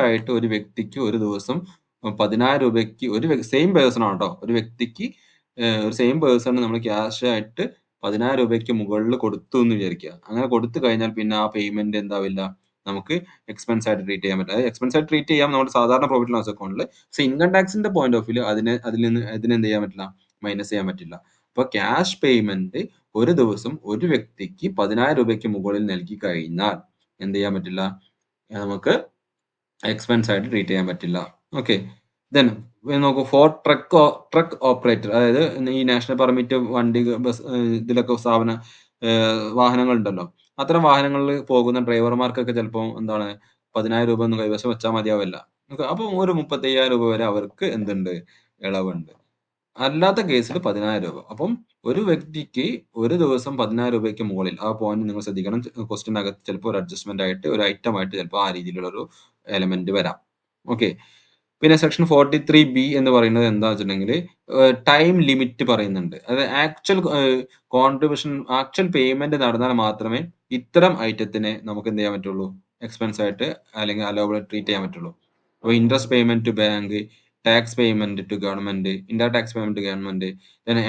ആയിട്ട് ഒരു വ്യക്തിക്ക് ഒരു ദിവസം 10,000 രൂപയ്ക്ക് സെയിം പേഴ്സൺ ആണ് ട്ടോ. ഒരു വ്യക്തിക്ക് ഒരു സെയിം പേഴ്സണ് നമ്മൾ ക്യാഷ് ആയിട്ട് 10,000 രൂപയ്ക്ക് മുകളിൽ കൊടുത്തു എന്ന് വിചാരിക്കുക. അങ്ങനെ കൊടുത്തു കഴിഞ്ഞാൽ പിന്നെ ആ പേയ്മെന്റ് എന്താവില്ല, നമുക്ക് എക്സ്പെൻസ് ആയിട്ട് ട്രീറ്റ് ചെയ്യാൻ പറ്റില്ല. എക്സ്പെൻസ് ആയിട്ട് ട്രീറ്റ് ചെയ്യാം നമ്മുടെ സാധാരണ പ്രോഫിറ്റ് ആൻഡ് ലോസ് അക്കൗണ്ടിൽ. പക്ഷേ ഇൻകം ടാക്സിന്റെ പോയിന്റ് ഓഫ് വ്യൂ അതിനെന്ത് ചെയ്യാൻ പറ്റില്ല, മൈനസ് ചെയ്യാൻ പറ്റില്ല. അപ്പൊ ക്യാഷ് പേയ്മെന്റ് ഒരു ദിവസം ഒരു വ്യക്തിക്ക് 10,000 രൂപയ്ക്ക് മുകളിൽ നൽകി കഴിഞ്ഞാൽ എന്ത് ചെയ്യാൻ പറ്റില്ല, നമുക്ക് എക്സ്പെൻസ് ആയിട്ട് ട്രീറ്റ് ചെയ്യാൻ പറ്റില്ല. ഓക്കെ. ദെൻ നോക്കൂ. ഫോർ ട്രക്ക് ഓപ്പറേറ്റർ, അതായത് ഈ നാഷണൽ പെർമിറ്റ് വണ്ടി, ബസ്, ഇതിലൊക്കെ വാഹനങ്ങൾ ഉണ്ടല്ലോ. അത്തരം വാഹനങ്ങളിൽ പോകുന്ന ഡ്രൈവർമാർക്കൊക്കെ ചിലപ്പോൾ എന്താണ് 10,000 രൂപ ഒന്നും കൈവശം വെച്ചാൽ മതിയാവില്ല. അപ്പൊ ഒരു 35,000 രൂപ വരെ അവർക്ക് എന്തുണ്ട്, ഇളവുണ്ട്. അല്ലാത്ത കേസിൽ 10,000 രൂപ. അപ്പം ഒരു വ്യക്തിക്ക് ഒരു ദിവസം 10,000 രൂപയ്ക്ക് മുകളിൽ, ആ പോയിന്റ് നിങ്ങൾ ശ്രദ്ധിക്കണം. ക്വസ്റ്റ്യനകത്ത് ചിലപ്പോൾ ഒരു അഡ്ജസ്റ്റ്മെന്റ് ആയിട്ട് ഒരു ഐറ്റം ആയിട്ട് ചിലപ്പോൾ ആ രീതിയിലുള്ള ഒരു എലമെന്റ് വരാം. ഓക്കെ. പിന്നെ സെക്ഷൻ 43B എന്ന് പറയുന്നത് എന്താ വെച്ചിട്ടുണ്ടെങ്കിൽ ടൈം ലിമിറ്റ് പറയുന്നുണ്ട്. അതായത് ആക്ച്വൽ പേയ്മെന്റ് നടന്നാൽ മാത്രമേ ഇത്തരം ഐറ്റത്തിനെ നമുക്ക് എന്ത് ചെയ്യാൻ പറ്റുള്ളൂ, എക്സ്പെൻസ് ആയിട്ട് അല്ലെങ്കിൽ അലൗബിൾ ട്രീറ്റ് ചെയ്യാൻ പറ്റുള്ളൂ. അപ്പോൾ interest payment to bank, tax payment to government, indirect tax payment to government,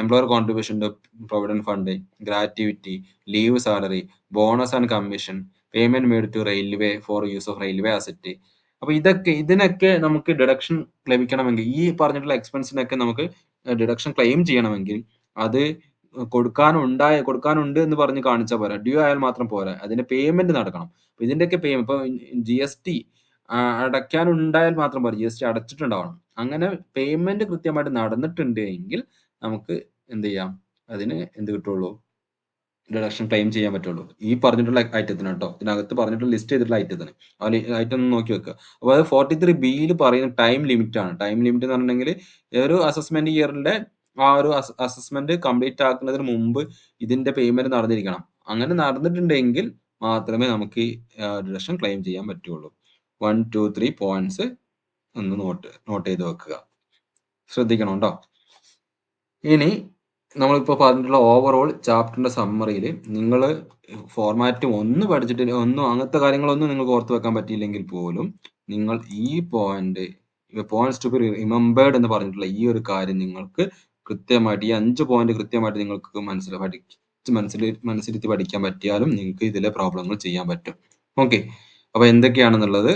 employer contribution to provident fund, gratuity, leave salary, bonus and commission, payment made to railway for use of railway asset. അപ്പൊ ഇതിനൊക്കെ നമുക്ക് deduction ലഭിക്കണമെങ്കിൽ, ഈ പറഞ്ഞിട്ടുള്ള എക്സ്പെൻസിനൊക്കെ നമുക്ക് deduction claim ചെയ്യണമെങ്കിൽ അത് കൊടുക്കാനുണ്ട് എന്ന് പറഞ്ഞ് കാണിച്ചാൽ പോരാ. ഡ്യൂ ആയാൽ മാത്രം പോരാ. അതിന്റെ പേയ്മെന്റ് നടക്കണം. അപ്പൊ ഇതിന്റെയൊക്കെ പേയ്മെന്റ്, ഇപ്പൊ GST അടയ്ക്കാനുണ്ടായാൽ മാത്രം പോരാ, GST അടച്ചിട്ടുണ്ടാവണം. അങ്ങനെ പേയ്മെന്റ് കൃത്യമായിട്ട് നടന്നിട്ടുണ്ട് എങ്കിൽ നമുക്ക് എന്ത് ചെയ്യാം, അതിന് എന്ത് കിട്ടുള്ളൂ, ഡിഡക്ഷൻ ക്ലെയിം ചെയ്യാൻ പറ്റുള്ളൂ. ഈ പറഞ്ഞിട്ടുള്ള ഐറ്റത്തിന് കേട്ടോ. ഇതിനകത്ത് പറഞ്ഞിട്ടുള്ള ലിസ്റ്റ് ചെയ്തിട്ടുള്ള ഐറ്റത്തിന്. ആ ഐറ്റം ഒന്ന് നോക്കി വെക്കുക. അപ്പോൾ അത് 43B പറയുന്ന ടൈം ലിമിറ്റ് ആണ്. ടൈം ലിമിറ്റ് എന്ന് പറഞ്ഞിട്ടുണ്ടെങ്കിൽ ഒരു അസസ്മെന്റ് ഇയറിന്റെ ആ ഒരു അസസ്മെന്റ് കംപ്ലീറ്റ് ആക്കുന്നതിന് മുമ്പ് ഇതിന്റെ പേയ്മെന്റ് നടന്നിരിക്കണം. അങ്ങനെ നടന്നിട്ടുണ്ടെങ്കിൽ മാത്രമേ നമുക്ക് ഈ ഡിഡക്ഷൻ ക്ലെയിം ചെയ്യാൻ പറ്റുള്ളൂ. 1, 2, 3 പോയിന്റ്സ് ഒന്ന് നോട്ട് ചെയ്ത് വെക്കുക. ശ്രദ്ധിക്കണം ട്ടോ. ഇനി നമ്മളിപ്പോ പറഞ്ഞിട്ടുള്ള ഓവറോൾ ചാപ്റ്ററിന്റെ സമ്മറിയിൽ നിങ്ങൾ ഫോർമാറ്റ് ഒന്ന് പഠിച്ചിട്ട് അങ്ങനത്തെ കാര്യങ്ങളൊന്നും നിങ്ങൾക്ക് ഓർത്ത് വെക്കാൻ പറ്റിയില്ലെങ്കിൽ പോലും നിങ്ങൾ ഈ പോയിന്റ്സ് ടു ബി റിമെമ്പേർഡ് എന്ന് പറഞ്ഞിട്ടുള്ള ഈ ഒരു കാര്യം നിങ്ങൾക്ക് കൃത്യമായിട്ട്, ഈ 5 പോയിന്റ് കൃത്യമായിട്ട് നിങ്ങൾക്ക് മനസ്സിരുത്തി പഠിക്കാൻ പറ്റിയാലും നിങ്ങൾക്ക് ഇതിലെ പ്രോബ്ലങ്ങൾ ചെയ്യാൻ പറ്റും. ഓക്കെ. അപ്പൊ എന്തൊക്കെയാണെന്നുള്ളത്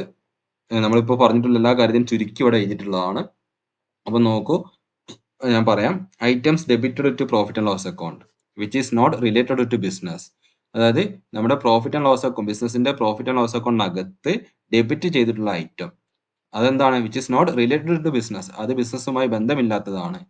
നമ്മളിപ്പോ പറഞ്ഞിട്ടുള്ള എല്ലാ കാര്യത്തിനും ചുരുക്കി ഇവിടെ എഴുതിയിട്ടുള്ളതാണ്. അപ്പൊ നോക്കൂ, ഞാൻ പറയാം. Items debited to profit and loss account which is not related to business. അതായത് നമ്മുടെ പ്രോഫിറ്റ് ആൻഡ് ലോസ് അക്കൗണ്ട്, ബിസിനസിന്റെ പ്രോഫിറ്റ് ആൻഡ് ലോസ് അക്കൗണ്ടിനകത്ത് ഡെബിറ്റ് ചെയ്തിട്ടുള്ള ഐറ്റം അതെന്താണ്, which is not related to business, അത് ബിസിനസ്സുമായി ബന്ധമില്ലാത്തതാണ്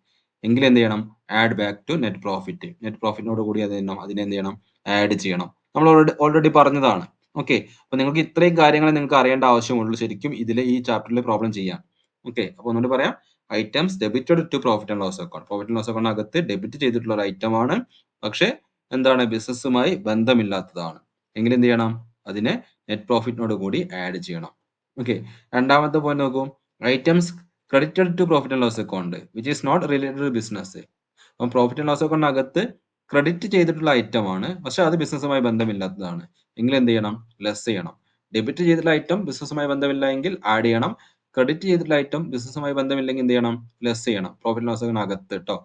എങ്കിൽ എന്ത് ചെയ്യണം, add back to net profit. Net പ്രോഫിറ്റിനോട് കൂടി അതിനെ എന്ത് ചെയ്യണം, ആഡ് ചെയ്യണം. നമ്മൾ ഓൾറെഡി പറഞ്ഞതാണ്. ഓക്കെ. അപ്പൊ നിങ്ങൾക്ക് ഇത്രയും കാര്യങ്ങൾ നിങ്ങൾക്ക് അറിയേണ്ട ആവശ്യമുള്ളൂ ശരിക്കും ഈ ചാപ്റ്ററിൽ പ്രോബ്ലം ചെയ്യാം. ഓക്കെ. അപ്പൊ ഒന്നുകൂടി പറയാം. Items debited to profit and loss account. Profit and loss അക്കൗണ്ടിനകത്ത് ഡെബിറ്റ് ചെയ്തിട്ടുള്ള ഒരു ഐറ്റം ആണ്. പക്ഷെ എന്താണ്, ബിസിനസ്സുമായി ബന്ധമില്ലാത്തതാണ് എങ്കിൽ എന്ത് ചെയ്യണം, അതിനെ നെറ്റ് പ്രോഫിറ്റിനോട് കൂടി ആഡ് ചെയ്യണം. ഓക്കെ. രണ്ടാമത്തെ പോയിന്റ് നോക്കൂ. Items credited to profit and loss account which is not related to business. അപ്പം പ്രോഫിറ്റ് ആൻഡ് ലോസ് അക്കൗണ്ടിനകത്ത് ക്രെഡിറ്റ് ചെയ്തിട്ടുള്ള ഐറ്റം ആണ്, പക്ഷെ അത് ബിസിനസ്സുമായി ബന്ധമില്ലാത്തതാണ് എങ്കിൽ എന്ത് ചെയ്യണം, ലെസ് ചെയ്യണം. ഡെബിറ്റ് ചെയ്തിട്ടുള്ള ഐറ്റം ബിസിനസ്സുമായി ബന്ധമില്ല എങ്കിൽ ആഡ് ചെയ്യണം. ക്രെഡിറ്റ് ചെയ്തിട്ടുള്ള ഐറ്റം ബിസിനസ്സുമായി ബന്ധമില്ലെങ്കിൽ എന്ത് ചെയ്യണം? ലെസ് ചെയ്യണം. പ്രോഫിറ്റ് ആൻഡ് ലോസ് അക്കൗണ്ടിനകത്ത് ട്ടോ.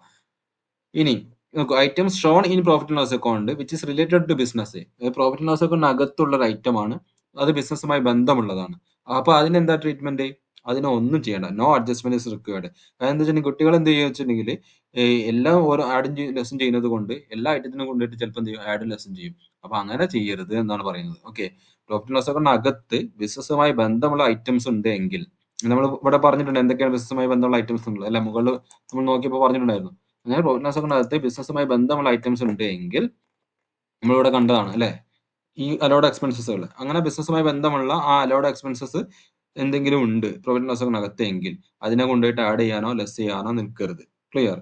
ഇനി നോക്കൂ, items shown in profit and loss account which is related to business. Profit and loss അക്കൗണ്ടിനകത്തുള്ള ഒരു ഐറ്റം ആണ്, അത് ബിസിനസ്സുമായി ബന്ധമുള്ളതാണ്. അപ്പൊ അതിനെന്താ ട്രീറ്റ്മെന്റ്? അതിനെ ഒന്നും ചെയ്യണ്ട. No adjustment is required. അതെന്താ വെച്ചിട്ടുണ്ടെങ്കിൽ കുട്ടികൾ എന്ത് ചെയ്യുക വെച്ചിട്ടുണ്ടെങ്കിൽ എല്ലാം ഓരോ ആഡും ലെസ്സും ചെയ്യുന്നത് കൊണ്ട് എല്ലാ ഐറ്റത്തിനും കൊണ്ടിട്ട് ചിലപ്പോൾ എന്ത് ചെയ്യും? ആഡും ലെസ്സും ചെയ്യും. അപ്പൊ അങ്ങനെ ചെയ്യരുത് എന്നാണ് പറയുന്നത്. ഓക്കെ, പ്രോഫിറ്റ് ആൻഡ് ലോസ് അക്കൗണ്ടിനകത്ത് ബിസിനസ്സുമായി ബന്ധമുള്ള ഐറ്റംസ് ഉണ്ട് എങ്കിൽ, നമ്മൾ ഇവിടെ പറഞ്ഞിട്ടുണ്ട് എന്തൊക്കെയാണ് ബിസിനസ്സുമായി ബന്ധമുള്ള ഐറ്റംസ് ഉള്ളത് അല്ലെ, മുകളിൽ നമ്മൾ നോക്കിയപ്പോൾ പറഞ്ഞിട്ടുണ്ടായിരുന്നു. അങ്ങനെ പ്രോഫിറ്റ് ആൻഡ് ലോസ് അക്കൗണ്ടിനകത്ത് ബിസിനസ്സുമായി ബന്ധമുള്ള ഐറ്റംസ് ഉണ്ട് എങ്കിൽ നമ്മളിവിടെ കണ്ടതാണ് അല്ലെ, ഈ അലോഡ് എക്സ്പെൻസസുകൾ. അങ്ങനെ ബിസിനസ്സുമായി ബന്ധമുള്ള ആ അലോഡ് എക്സ്പെൻസസ് എന്തെങ്കിലും ഉണ്ട് പ്രോഫിറ്റ് ആൻഡ് ലോസ് അക്കൗണ്ടിനകത്ത് എങ്കിൽ അതിനെ കൊണ്ടുപോയിട്ട് ആഡ് ചെയ്യാനോ ലെസ് ചെയ്യാനോ നിൽക്കരുത്. ക്ലിയർ?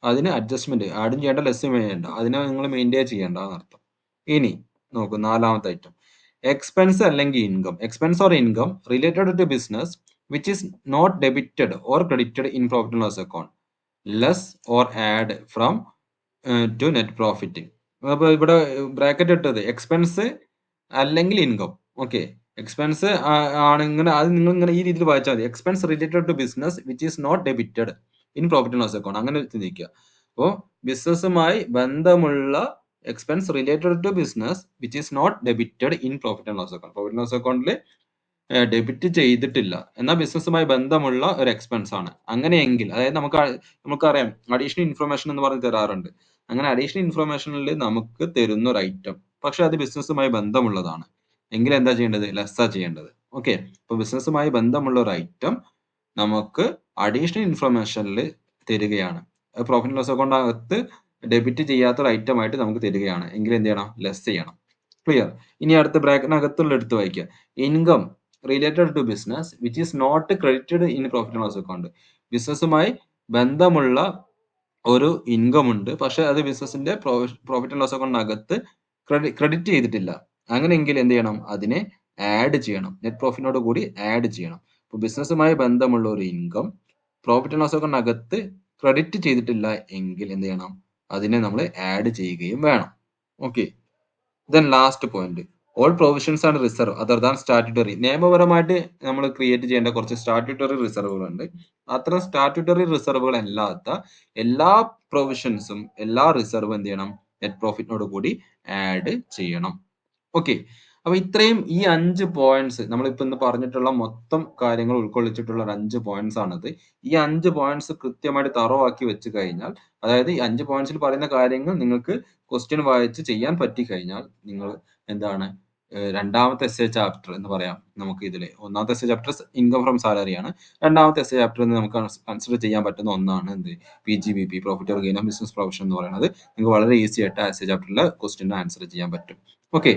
അതിന് അഡ്ജസ്റ്റ്മെന്റ് ആഡും ചെയ്യേണ്ട ലെസ്സും ചെയ്യേണ്ട, അതിനെ നിങ്ങൾ മെയിൻറ്റെയിൻ ചെയ്യേണ്ട എന്നർത്ഥം. ഇനി നോക്കൂ, നാലാമത്തെ ഐറ്റം എക്സ്പെൻസ് അല്ലെങ്കിൽ income. Expense or income related to business which is not debited or credited in profit and loss account less or add from to net profit. അപ്പൊ ഇവിടെ ബ്രാക്കറ്റ് ഇട്ടത് എക്സ്പെൻസ് അല്ലെങ്കിൽ ഇൻകം. ഓക്കെ, എക്സ്പെൻസ് ആണ് ഇങ്ങനെ, അത് നിങ്ങൾ ഇങ്ങനെ ഈ രീതിയിൽ വായിച്ചാൽ മതി. Expense related to business which is not debited in profit and loss account, അങ്ങനെ ചിന്തിക്കുക. അപ്പോൾ ബിസിനസ്സുമായി ബന്ധമുള്ള expense related to business which is not debited in profit and loss account. Profit and loss അക്കൗണ്ടിൽ ഡെബിറ്റ് ചെയ്തിട്ടില്ല, എന്നാൽ ബിസിനസ്സുമായി ബന്ധമുള്ള ഒരു എക്സ്പെൻസ് ആണ്. അങ്ങനെയെങ്കിൽ, അതായത് നമുക്കറിയാം അഡീഷണൽ ഇൻഫർമേഷൻ എന്ന് പറഞ്ഞ് തരാറുണ്ട്. അങ്ങനെ അഡീഷണൽ ഇൻഫർമേഷനിൽ നമുക്ക് തരുന്ന ഒരു ഐറ്റം പക്ഷെ അത് ബിസിനസ്സുമായി ബന്ധമുള്ളതാണ് എങ്കിൽ എന്താ ചെയ്യേണ്ടത്? ലെസ്സാ ചെയ്യേണ്ടത്. ഓക്കെ, അപ്പൊ ബിസിനസ്സുമായി ബന്ധമുള്ള ഒരു ഐറ്റം നമുക്ക് അഡീഷണൽ ഇൻഫർമേഷനിൽ തരികയാണ്, പ്രോഫിറ്റ് ലോസ് അക്കൗണ്ടിനകത്ത് ഡെബിറ്റ് ചെയ്യാത്ത ഒരു ഐറ്റം ആയിട്ട് നമുക്ക് തരികയാണ് എങ്കിൽ എന്ത് ചെയ്യണം? ലെസ് ചെയ്യണം. ക്ലിയർ? ഇനി അടുത്ത ബ്രാക്കറ്റിനകത്തുള്ള എടുത്ത് വായിക്കുക. Income related to business which is not credited in profit and loss account. ബിസിനസ്സുമായി ബന്ധമുള്ള ഒരു ഇൻകം ഉണ്ട്, പക്ഷെ അത് ബിസിനസിന്റെ പ്രോഫിറ്റ് ആൻഡ് ലോസ് അക്കൗണ്ടിനകത്ത് ക്രെഡിറ്റ് ചെയ്തിട്ടില്ല. അങ്ങനെയെങ്കിൽ എന്ത് ചെയ്യണം? അതിനെ ആഡ് ചെയ്യണം, നെറ്റ് പ്രോഫിറ്റിനോട് കൂടി ആഡ് ചെയ്യണം. ഇപ്പൊ ബിസിനസ്സുമായി ബന്ധമുള്ള ഒരു ഇൻകം പ്രോഫിറ്റ് ആൻഡ് ലോസ് അക്കൗണ്ടിനകത്ത് ക്രെഡിറ്റ് ചെയ്തിട്ടില്ല എങ്കിൽ എന്ത് ചെയ്യണം? അതിനെ നമ്മൾ ആഡ് ചെയ്യുകയും വേണം. Okay, then last point, all provisions and reserve other than statutory. നിയമപരമായിട്ട് നമ്മൾ ക്രിയേറ്റ് ചെയ്യേണ്ട കുറച്ച് സ്റ്റാറ്റ്യൂട്ടറി റിസർവുകളുണ്ട്. അത്തരം സ്റ്റാറ്റ്യൂട്ടറി റിസർവുകൾ അല്ലാത്ത എല്ലാ പ്രൊവിഷൻസും എല്ലാ റിസർവും എന്ത് ചെയ്യണം? നെറ്റ് പ്രോഫിറ്റിനോട് കൂടി ആഡ് ചെയ്യണം. ഓക്കെ, അപ്പൊ ഇത്രയും ഈ 5 പോയിന്റ്സ് നമ്മളിപ്പോ ഇന്ന് പറഞ്ഞിട്ടുള്ള മൊത്തം കാര്യങ്ങൾ ഉൾക്കൊള്ളിച്ചിട്ടുള്ള ഒരു 5 പോയിന്റ്സ് ആണത്. ഈ 5 പോയിന്റ്സ് കൃത്യമായിട്ട് തറവാക്കി വെച്ച് കഴിഞ്ഞാൽ, അതായത് ഈ 5 പോയിന്റ്സിൽ പറയുന്ന കാര്യങ്ങൾ നിങ്ങൾക്ക് ക്വസ്റ്റ്യൻ വായിച്ച് ചെയ്യാൻ പറ്റി കഴിഞ്ഞാൽ നിങ്ങൾ എന്താണ് രണ്ടാമത്തെ എസ്എ ചാപ്റ്റർ എന്ന് പറയാം. നമുക്ക് ഇതിൽ ഒന്നാമത്തെ SA chapter income from salary ആണ്. രണ്ടാമത്തെ എസ്എ ചാപ്റ്റർ നമുക്ക് കൺസിഡർ ചെയ്യാൻ പറ്റുന്ന ഒന്നാണ് എന്ത്? PGBP, profit or gain of business provision എന്ന് പറയുന്നത്. നിങ്ങൾക്ക് വളരെ ഈസി ആയിട്ട് എസ്എ ചാപ്റ്ററിലെ ക്വസ്റ്റ്യൻ ആൻസർ ചെയ്യാൻ പറ്റും. ഓക്കെ,